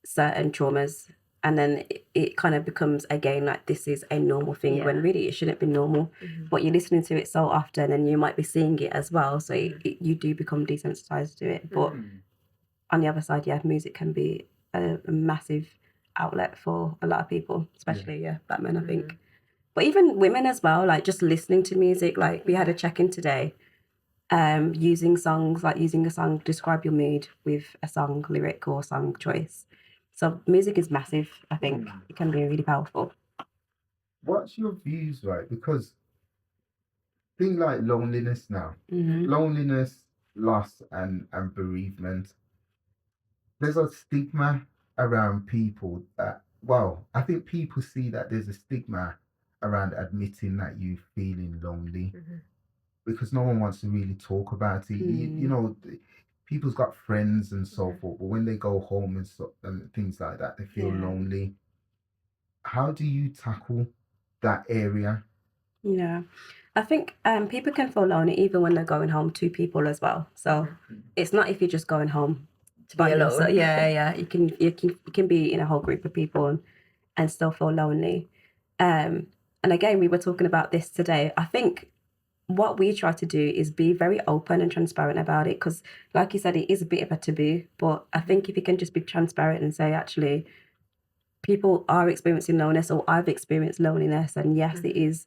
certain traumas, and then it kind of becomes again like this is a normal thing when really it shouldn't be normal. But you're listening to it so often, and you might be seeing it as well, so you do become desensitized to it. But on the other side, music can be a massive outlet for a lot of people, especially Black men, I think. But even women as well, like just listening to music, like we had a check-in today, using songs, like using a song, describe your mood with a song lyric or song choice. So music is massive, I think. It can be really powerful. What's your views, right? Because things like loneliness now, loneliness, loss and bereavement, there's a stigma around people that, well, I think people see that there's a stigma around admitting that you're feeling lonely, because no one wants to really talk about it. People's got friends and so forth, but when they go home and things like that, they feel lonely. how do you tackle that area? Yeah. I think people can feel lonely even when they're going home to people as well. So it's not if you're just going home To be by yourself. alone. Yeah. You can be in a whole group of people and still feel lonely. And again, we were talking about this today. I think what we try to do is be very open and transparent about it, because like you said, it is a bit of a taboo. But I think if you can just be transparent and say, actually, people are experiencing loneliness, or I've experienced loneliness, and yes, it is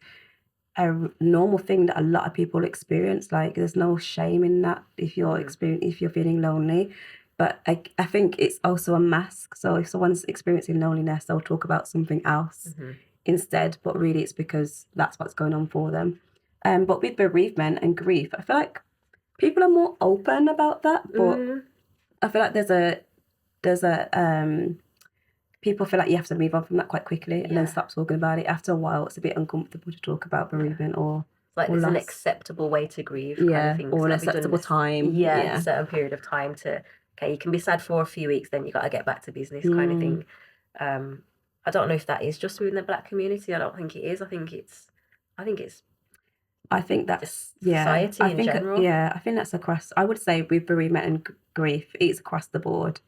a normal thing that a lot of people experience. Like, there's no shame in that if you're if you're feeling lonely. But I think it's also a mask. So if someone's experiencing loneliness, they'll talk about something else instead, but really it's because that's what's going on for them. But with bereavement and grief, I feel like people are more open about that. But I feel like there's a people feel like you have to move on from that quite quickly and then stop talking about it. After a while, it's a bit uncomfortable to talk about bereavement or like there's an loss. acceptable way to grieve, kind of thing. Or an It's not be done acceptable this- time. a certain period of time to, okay, you can be sad for a few weeks, then you got to get back to business, kind of thing. I don't know if that is just within the Black community. I don't think it is. I think that's society in general. Yeah, I think that's across. I would say with bereavement and grief, it's across the board.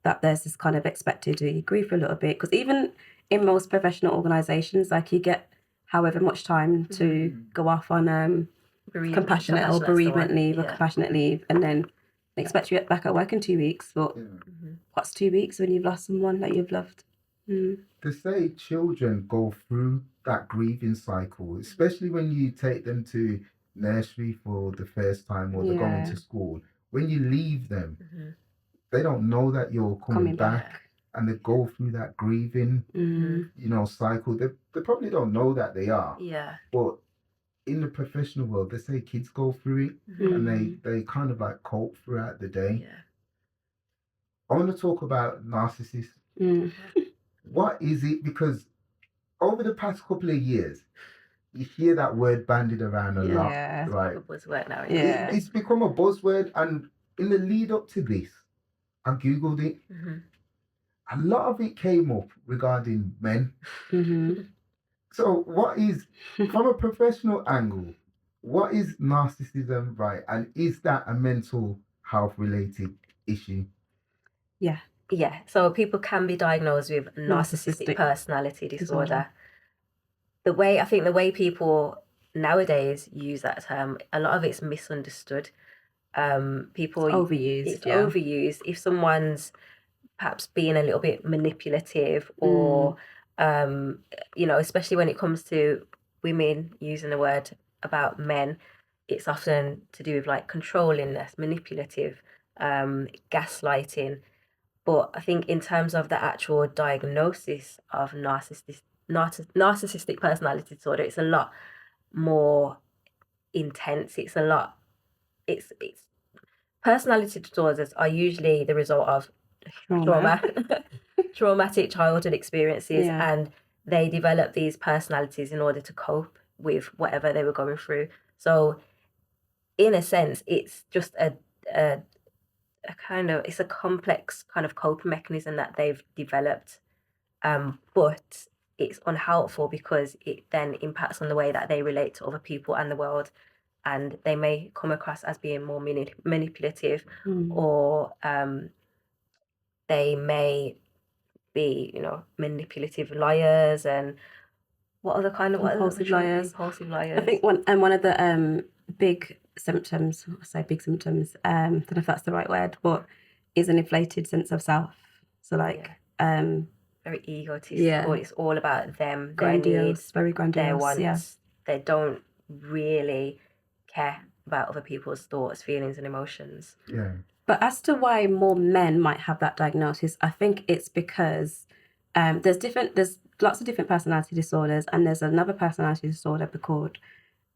That there's this kind of expected you grieve for a little bit, because even in most professional organizations, like, you get however much time to go off on compassionate or bereavement leave or compassionate leave, and then they expect you to get back at work in 2 weeks. But what's 2 weeks when you've lost someone that you've loved? To say children go through that grieving cycle, especially when you take them to nursery for the first time, or they're going to school, when you leave them, they don't know that you're coming back, and they go through that grieving, cycle. They probably don't know that they are. Yeah. But in the professional world, they say kids go through it, and they kind of like cope throughout the day. Yeah. I want to talk about narcissists. What is it? Because over the past couple of years, you hear that word bandied around a lot, right? It's a buzzword now. It's become a buzzword, and in the lead up to this, I googled it. A lot of it came up regarding men. So what is, from a professional angle, what is narcissism, right? And is that a mental health related issue? Yeah, so people can be diagnosed with narcissistic personality disorder. The way people nowadays use that term, a lot of it's misunderstood. People Overused. It's overused. If someone's perhaps being a little bit manipulative, or especially when it comes to women using the word about men, it's often to do with like controllingness, manipulative, gaslighting. But I think in terms of the actual diagnosis of narcissistic personality disorder, it's a lot more intense. It's personality disorders are usually the result of traumatic childhood experiences, and they develop these personalities in order to cope with whatever they were going through. So in a sense, it's just a it's a complex kind of coping mechanism that they've developed, but it's unhelpful because it then impacts on the way that they relate to other people and the world, and they may come across as being more manipulative, or they may be manipulative liars, and what other kind of impulsive liars. I think one of the big symptoms, I say big symptoms, I don't know if that's the right word, but is an inflated sense of self. So like very egotistical. It's all about them, grandiose, their needs, very grandiose, their wants. They don't really care about other people's thoughts, feelings and emotions. But as to why more men might have that diagnosis, I think it's because there's lots of different personality disorders, and there's another personality disorder called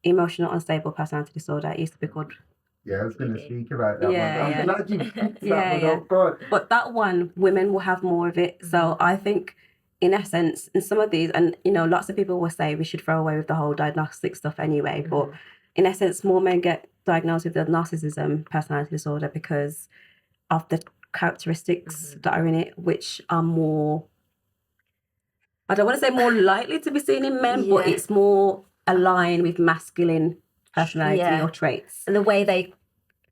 emotional unstable personality disorder. It used to be called. Yeah, I was going to speak about that one. I'm glad you picked that one up. God. But that one, women will have more of it. So I think, in essence, in some of these, and lots of people will say we should throw away with the whole diagnostic stuff anyway. But in essence, more men get diagnosed with the narcissism personality disorder because of the characteristics that are in it, which are more I don't want to say more likely to be seen in men, but Yeah. it's more aligned with masculine personality Yeah. or traits. And the way they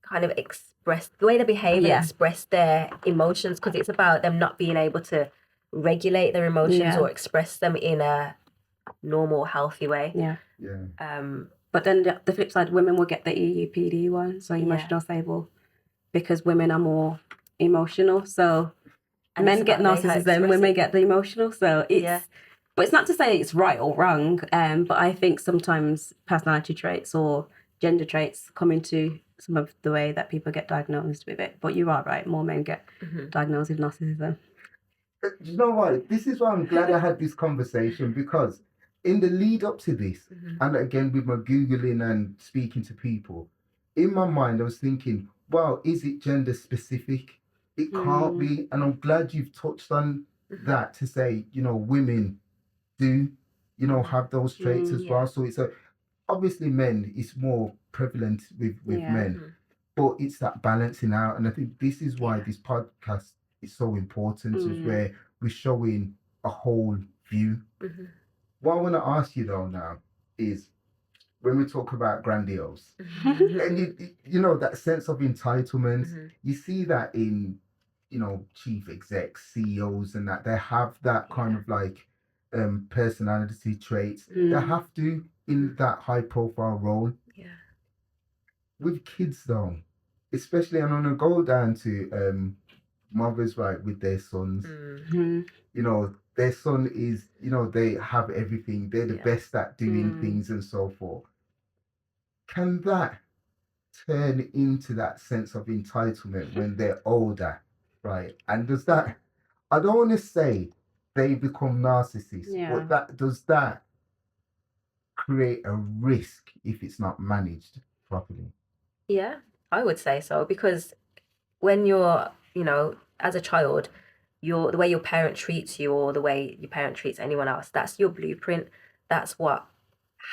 kind of the way they behave Yeah. and express their emotions, because it's about them not being able to regulate their emotions Yeah. or express them in a normal, healthy way. Yeah. Yeah. But then the flip side, women will get the EUPD one, so Yeah. emotional stable, because women are more emotional. So And men it's get about how they narcissism, express women it. get the emotional. So it's, Yeah. but it's not to say it's right or wrong. But I think sometimes personality traits or gender traits come into some of the way that people get diagnosed with it. But you are right, more men get diagnosed with narcissism. You know what? This is why I'm glad I had this conversation, because in the lead up to this, and again with my Googling and speaking to people, in my mind I was thinking, wow, is it gender specific? It can't be. And I'm glad you've touched on that to say, you know, women do, you know, have those traits as well. So it's obviously men is more prevalent with men, but it's that balancing out. And I think this is why this podcast is so important, is where we're showing a whole view. What I want to ask you though now is, when we talk about grandiose, and you know, that sense of entitlement, you see that in, you know, chief execs, CEOs, and that they have that kind of like personality traits. They have to in that high profile role. With kids though, especially, and I'm gonna go down to mothers, right, with their sons. You know, their son is, you know, they have everything, they're the best at doing things and so forth. Can that turn into that sense of entitlement when they're older, right? And does that, I don't want to say they become narcissists, but that does that create a risk if it's not managed properly? Yeah, I would say so, because when you're, you know, as a child, the way your parent treats you or the way your parent treats anyone else, that's your blueprint. That's what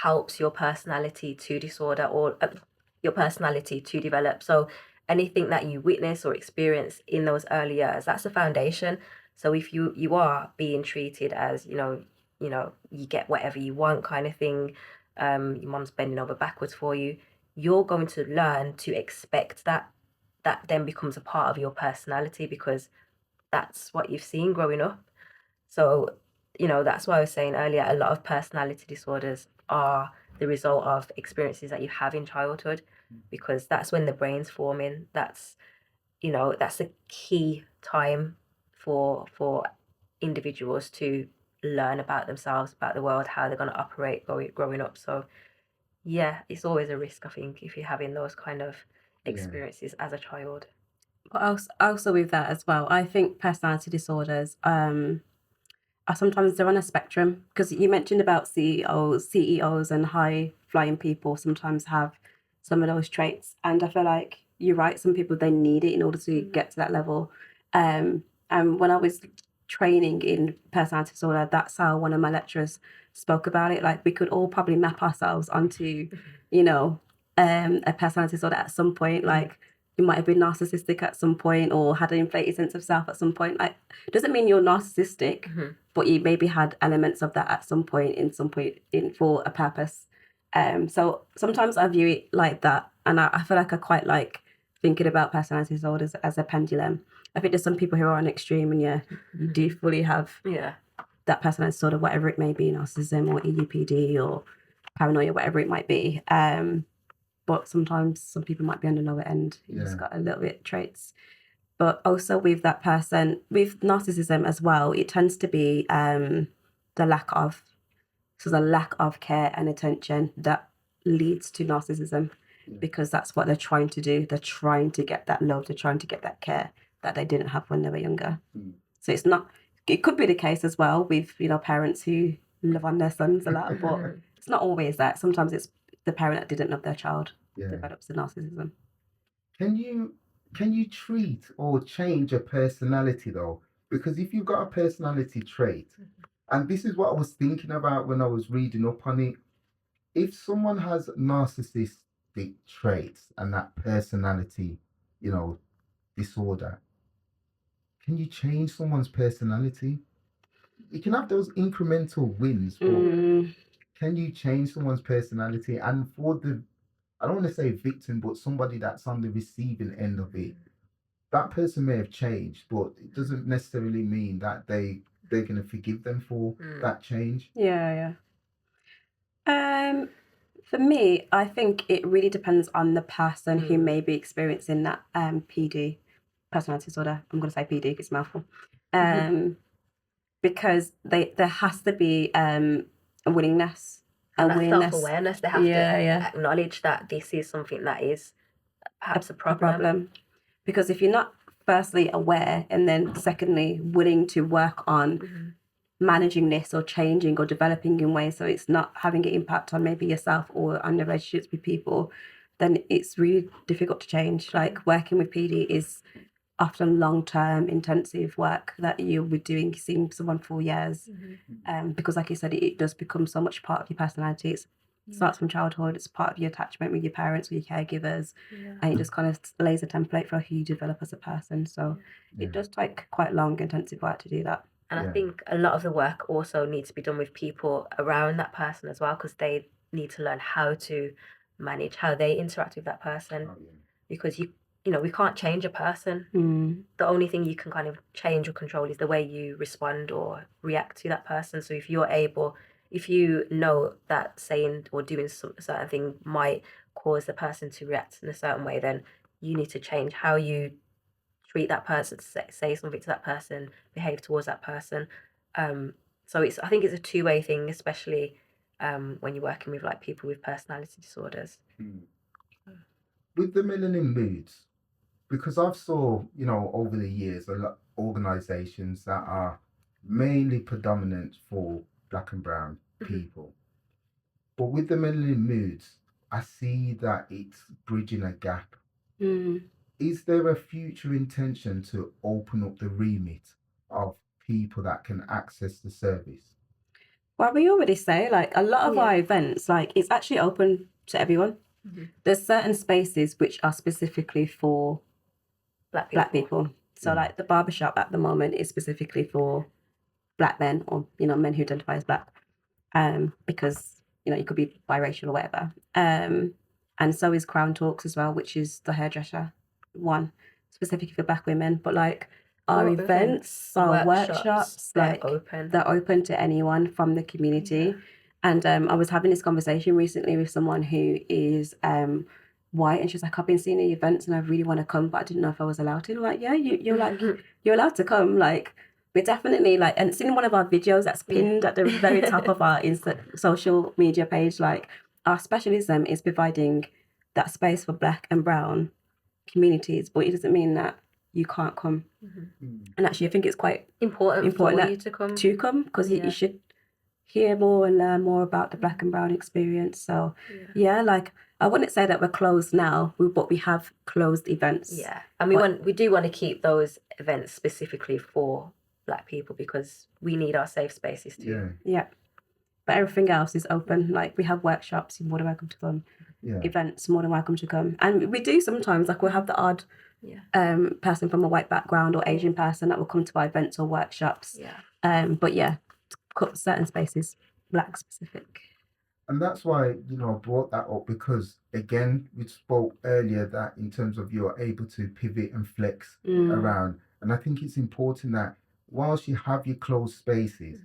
helps your personality to disorder or your personality to develop. So anything that you witness or experience in those early years, that's the foundation. So if you are being treated as, you know, you get whatever you want kind of thing, your mom's bending over backwards for you, you're going to learn to expect that. That then becomes a part of your personality, because that's what you've seen growing up. So, you know, that's why I was saying earlier, a lot of personality disorders are the result of experiences that you have in childhood, because that's when the brain's forming. That's, you know, that's the key time for individuals to learn about themselves, about the world, how they're going to operate growing up. So yeah, it's always a risk, I think, if you're having those kind of experiences as a child. But also with that as well, I think personality disorders are sometimes they're on a spectrum, because you mentioned about CEOs and high flying people sometimes have some of those traits, and I feel like you're right. Some people, they need it in order to get to that level. And when I was training in personality disorder, that's how one of my lecturers spoke about it. Like, we could all probably map ourselves onto, you know, a personality disorder at some point. Like, you might have been narcissistic at some point or had an inflated sense of self at some point. Like, it doesn't mean you're narcissistic, but you maybe had elements of that at some point in for a purpose. So sometimes I view it like that, and I feel like I quite like thinking about personality disorders as a pendulum. I think there's some people who are on extreme, and you do fully have that personality disorder, whatever it may be, narcissism or EUPD or paranoia, whatever it might be. But sometimes some people might be on the lower end. You just got a little bit traits. But also with that person, with narcissism as well, it tends to be the lack of care and attention that leads to narcissism, because that's what they're trying to do. They're trying to get that love, they're trying to get that care that they didn't have when they were younger. So it could be the case as well with, you know, parents who love on their sons a lot, but it's not always that. Sometimes it's the parent that didn't love their child develops the narcissism. Can you treat or change a personality though? Because if you've got a personality trait, and this is what I was thinking about when I was reading up on it, if someone has narcissistic traits and that personality, you know, disorder, can you change someone's personality? you can have those incremental wins, but can you change someone's personality? And for the, I don't want to say victim, but somebody that's on the receiving end of it, that person may have changed, but it doesn't necessarily mean that they're going to forgive them for that change. Yeah. For me, I think it really depends on the person who may be experiencing that PD, personality disorder. I'm going to say PD because it's a mouthful. Because there has to be a willingness, And a that willingness. self-awareness, they have to acknowledge that this is something that is perhaps a problem. Because if you're not firstly aware and then secondly willing to work on managing this or changing or developing in ways so it's not having an impact on maybe yourself or on the relationships with people, then it's really difficult to change. Like working with PD is often long-term intensive work that you'll be doing, seeing someone for years. Because like you said, it does become so much part of your personality. It starts from childhood, it's part of your attachment with your parents or your caregivers, and it just kind of lays a template for who you develop as a person. So it does take quite long, intensive work to do that. And I think a lot of the work also needs to be done with people around that person as well, because they need to learn how to manage how they interact with that person. Because you know, we can't change a person. The only thing you can kind of change or control is the way you respond or react to that person. So if you know that saying or doing some certain thing might cause the person to react in a certain way, then you need to change how you treat that person, say something to that person, behave towards that person. So I think it's a two-way thing, especially when you're working with like people with personality disorders. With the Melanin Moods, because I've saw, you know, over the years a lot of organizations that are mainly predominant for black and brown people. But with the Melanin Moods, I see that it's bridging a gap. Is there a future intention to open up the remit of people that can access the service? Well, we already say, like, a lot of our events, like, it's actually open to everyone. There's certain spaces which are specifically for black people. So, like, the barbershop at the moment is specifically for black men or, you know, men who identify as black. Because, you know, you could be biracial or whatever. And so is Crown Talks as well, which is the hairdresser one, specifically for black women. But like our events, our workshops, like they're open to anyone from the community. And I was having this conversation recently with someone who is white, and she was like, I've been seeing the events and I really want to come, but I didn't know if I was allowed to. And I'm like, yeah, you're allowed to come. Like, we're definitely like, and it's in one of our videos that's pinned at the very top of our social media page. Like, our specialism is providing that space for black and brown communities, but it doesn't mean that you can't come. And actually, I think it's quite important for you to come. Because you should hear more and learn more about the black and brown experience. So like, I wouldn't say that we're closed now, but we have closed events. And we do want to keep those events specifically for black people because we need our safe spaces too. But everything else is open. Like, we have workshops, you're more than welcome to come. Events, more than welcome to come. And we do sometimes, like, we'll have the odd person from a white background or Asian person that will come to our events or workshops. But certain spaces, black specific. And that's why, you know, I brought that up because, again, we spoke earlier that in terms of you're able to pivot and flex around. And I think it's important that whilst you have your closed spaces,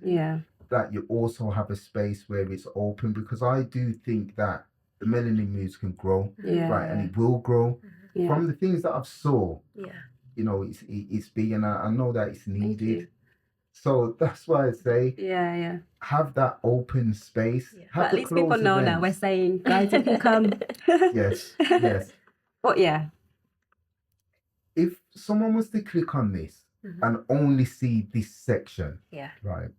that you also have a space where it's open, because I do think that the Melanin Moods can grow, right? And it will grow. From the things that I've saw, you know, it's big, and I know that it's needed. So that's why I say, have that open space. But at least people know now we're saying, guys, you can come. Yes. But if someone was to click on this and only see this section, right?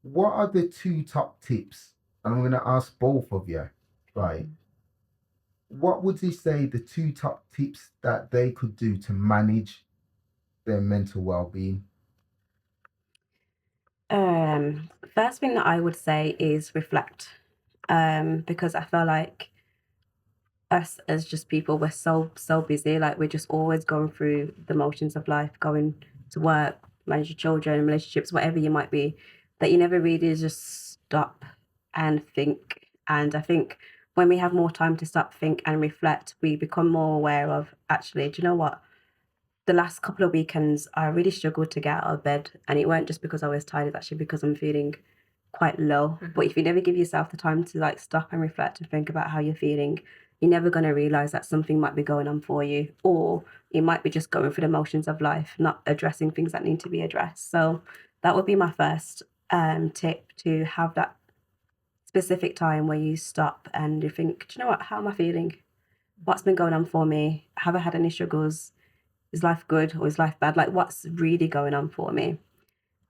What are the 2 top tips? And I'm going to ask both of you, right? What would you say the 2 top tips that they could do to manage their mental well-being? First thing that I would say is reflect, because I feel like us as just people, we're so busy. Like, we're just always going through the motions of life, going to work, manage your children, relationships, whatever you might be, that you never really just stop and think. And I think when we have more time to stop, think, and reflect, we become more aware of, actually, do you know what? The last couple of weekends, I really struggled to get out of bed. And it weren't just because I was tired, it's actually because I'm feeling quite low. But if you never give yourself the time to like stop and reflect and think about how you're feeling, you're never going to realize that something might be going on for you, or you might be just going through the motions of life, not addressing things that need to be addressed. So that would be my first tip, to have that specific time where you stop and you think, do you know what, how am I feeling? What's been going on for me? Have I had any struggles? Is life good or is life bad? Like, what's really going on for me?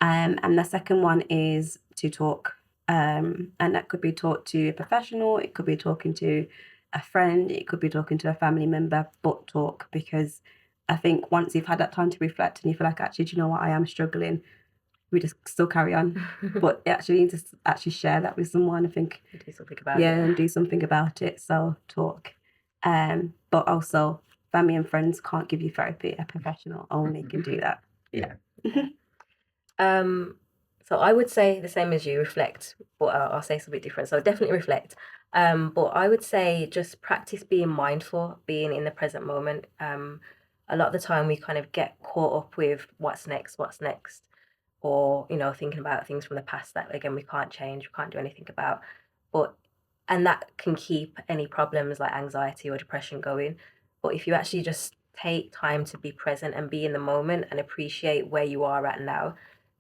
And the second one is to talk. And that could be talk to a professional, it could be talking to a friend, it could be talking to a family member, but talk, because I think once you've had that time to reflect and you feel like, actually, do you know what, I am struggling, we just still carry on. But actually, you need to actually share that with someone. I think, do something about it. and do something about it. So talk. But also, family and friends can't give you therapy. A professional only can do that. Yeah. So I would say the same as you, reflect, but I'll say something different. So definitely reflect. But I would say just practice being mindful, being in the present moment. A lot of the time we kind of get caught up with what's next, or, you know, thinking about things from the past that, again, we can't change, we can't do anything about. And that can keep any problems like anxiety or depression going. But if you actually just take time to be present and be in the moment and appreciate where you are at now,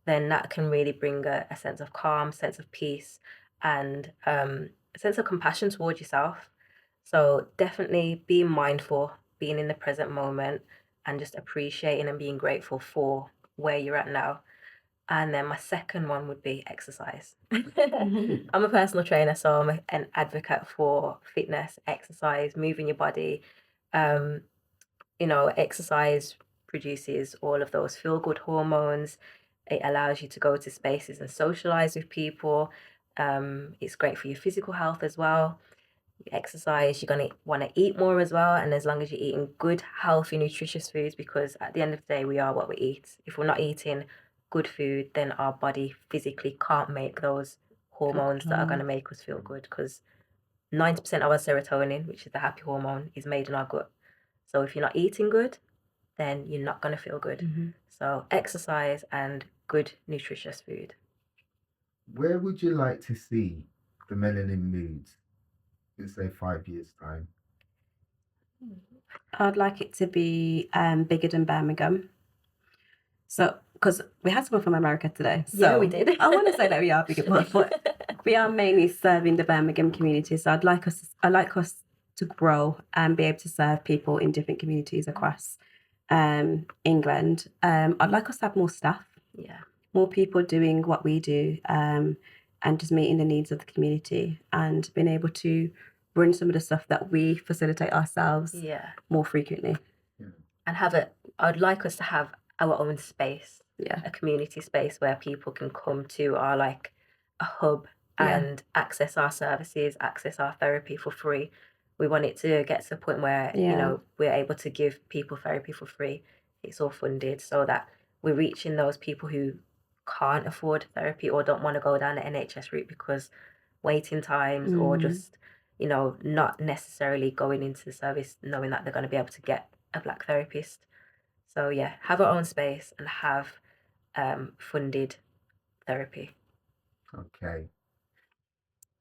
then that can really bring a sense of calm, sense of peace, and a sense of compassion towards yourself. So definitely being mindful, being in the present moment, and just appreciating and being grateful for where you're at now. And then my second one would be exercise. I'm a personal trainer, so I'm an advocate for fitness, exercise, moving your body. You know, exercise produces all of those feel-good hormones. It allows you to go to spaces and socialize with people. It's great for your physical health as well. You exercise, you're going to want to eat more as well. And as long as you're eating good, healthy, nutritious foods, because at the end of the day, we are what we eat. If we're not eating good food, then our body physically can't make those hormones that are going to make us feel good, because 90% of our serotonin, which is the happy hormone, is made in our gut. So if you're not eating good, then you're not going to feel good. So exercise and good, nutritious food. Where would you like to see the Melanin Moods in, say, 5 years' time? I'd like it to be bigger than Birmingham. So, because we had someone from America today. So Yeah, we did. I want to say that we are bigger, but we are mainly serving the Birmingham community. So I'd like us to grow and be able to serve people in different communities across England. I'd like us to have more staff. Yeah. More people doing what we do, and just meeting the needs of the community and being able to run some of the stuff that we facilitate ourselves more frequently. And I'd like us to have our own space, a community space where people can come to, our like a hub, and access our services, access our therapy for free. We want it to get to the point where, you know, we're able to give people therapy for free. It's all funded, so that we're reaching those people who can't afford therapy or don't want to go down the NHS route because waiting times, or just, you know, not necessarily going into the service knowing that they're going to be able to get a Black therapist. So yeah, have our own space and have funded therapy. Okay.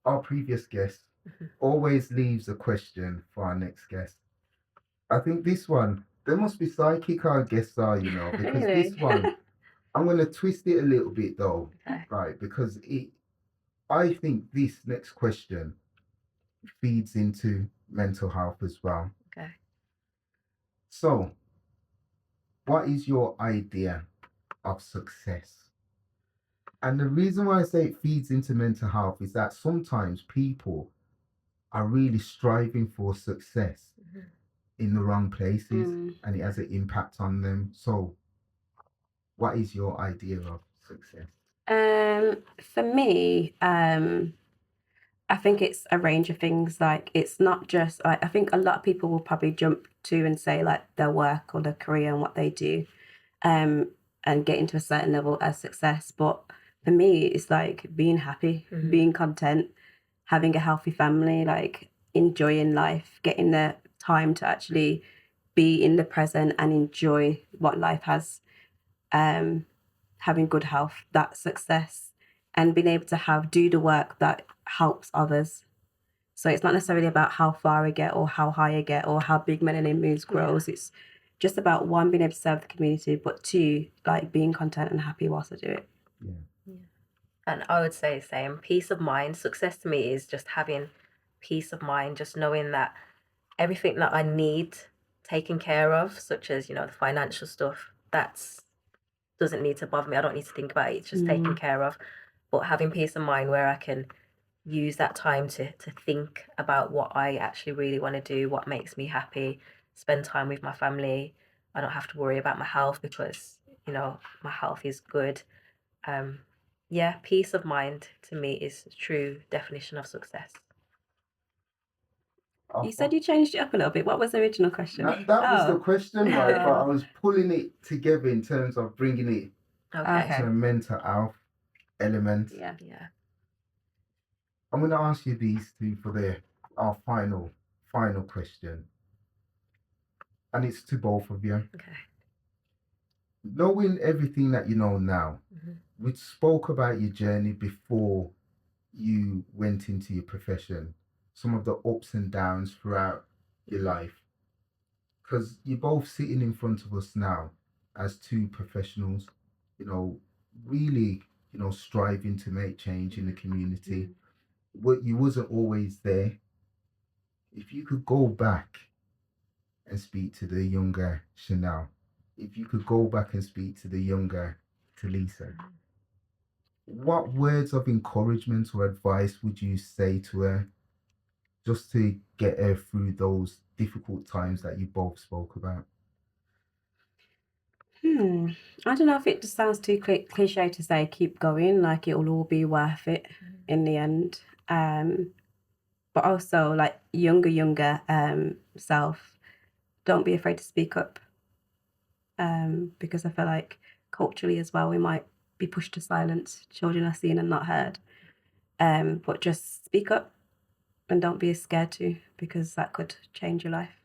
Our previous guest always leaves a question for our next guest. I think this one, there must be psychic our guests are, you know, because this one, I'm going to twist it a little bit though, right? Because I think this next question feeds into mental health as well. Okay. So, what is your idea of success? And the reason why I say it feeds into mental health is that sometimes people are really striving for success in the wrong places, and it has an impact on them. So, what is your idea of success? For me, I think it's a range of things. Like, it's not just like, I think a lot of people will probably jump to and say like their work or their career and what they do. and getting to a certain level as success. But for me, it's like being happy, being content, having a healthy family, like enjoying life, getting the time to actually be in the present and enjoy what life has, having good health, that success, and being able to do the work that helps others. So it's not necessarily about how far I get or how high I get or how big Melanin Moods grows. It's just about, one, being able to serve the community, but two, like being content and happy whilst I do it. And I would say the same. Peace of mind. Success to me is just having peace of mind, just knowing that everything that I need taken care of, such as, the financial stuff, doesn't need to bother me. I don't need to think about it. It's just taken care of. But having peace of mind where I can use that time to think about what I actually really want to do, what makes me happy, spend time with my family. I don't have to worry about my health because, my health is good. Peace of mind to me is the true definition of success. You said you changed it up a little bit. What was the original question? That was the question, right? But I was pulling it together in terms of bringing it to a mental health element. Yeah. I'm going to ask you these two for our final question. And it's to both of you. Okay. Knowing everything that you know now, we spoke about your journey before you went into your profession, some of the ups and downs throughout your life. Because you're both sitting in front of us now as two professionals, really, striving to make change in the community. You wasn't always there. If you could go back and speak to the younger Chanelle, if you could go back and speak to the younger Talisa, what words of encouragement or advice would you say to her just to get her through those difficult times that you both spoke about? I don't know if it just sounds too cliche to say keep going, like it will all be worth it in the end. But also, like younger self, don't be afraid to speak up. Because I feel like culturally as well, we might be pushed to silence. Children are seen and not heard. But just speak up and don't be scared to, because that could change your life.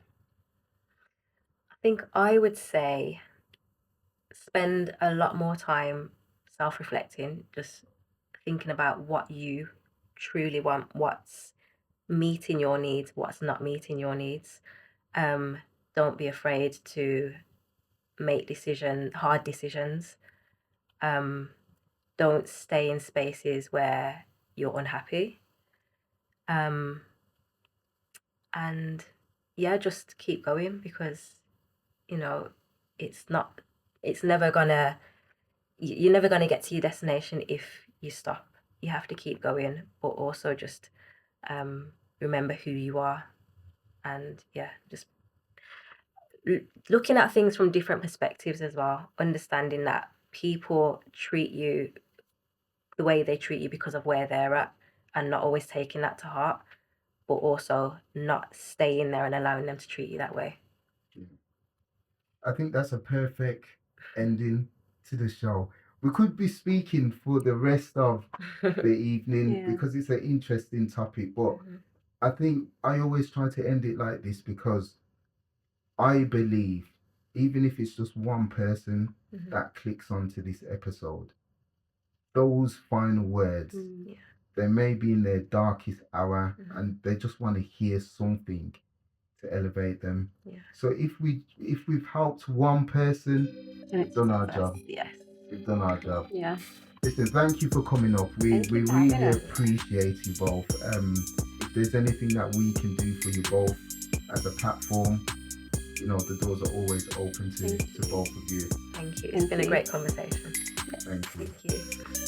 I think I would say spend a lot more time self-reflecting, just thinking about what you truly want, what's meeting your needs, what's not meeting your needs. Don't be afraid to make hard decisions. Don't stay in spaces where you're unhappy. And just keep going, because you're never gonna get to your destination if you stop. You have to keep going, but also just remember who you are, and just looking at things from different perspectives as well, understanding that people treat you the way they treat you because of where they're at, and not always taking that to heart, but also not staying there and allowing them to treat you that way. I think that's a perfect ending to the show. We could be speaking for the rest of the evening because it's an interesting topic, but I think I always try to end it like this because I believe, even if it's just one person that clicks onto this episode, those final words, they may be in their darkest hour and they just want to hear something to elevate them. So if we've helped one person, we've done our job. Yes. We've done our job. Yeah. Listen, thank you for coming up. We really appreciate you both. If there's anything that we can do for you both as a platform, the doors are always open to both of you. Thank you. It's been a great conversation. Thank you. Thank you.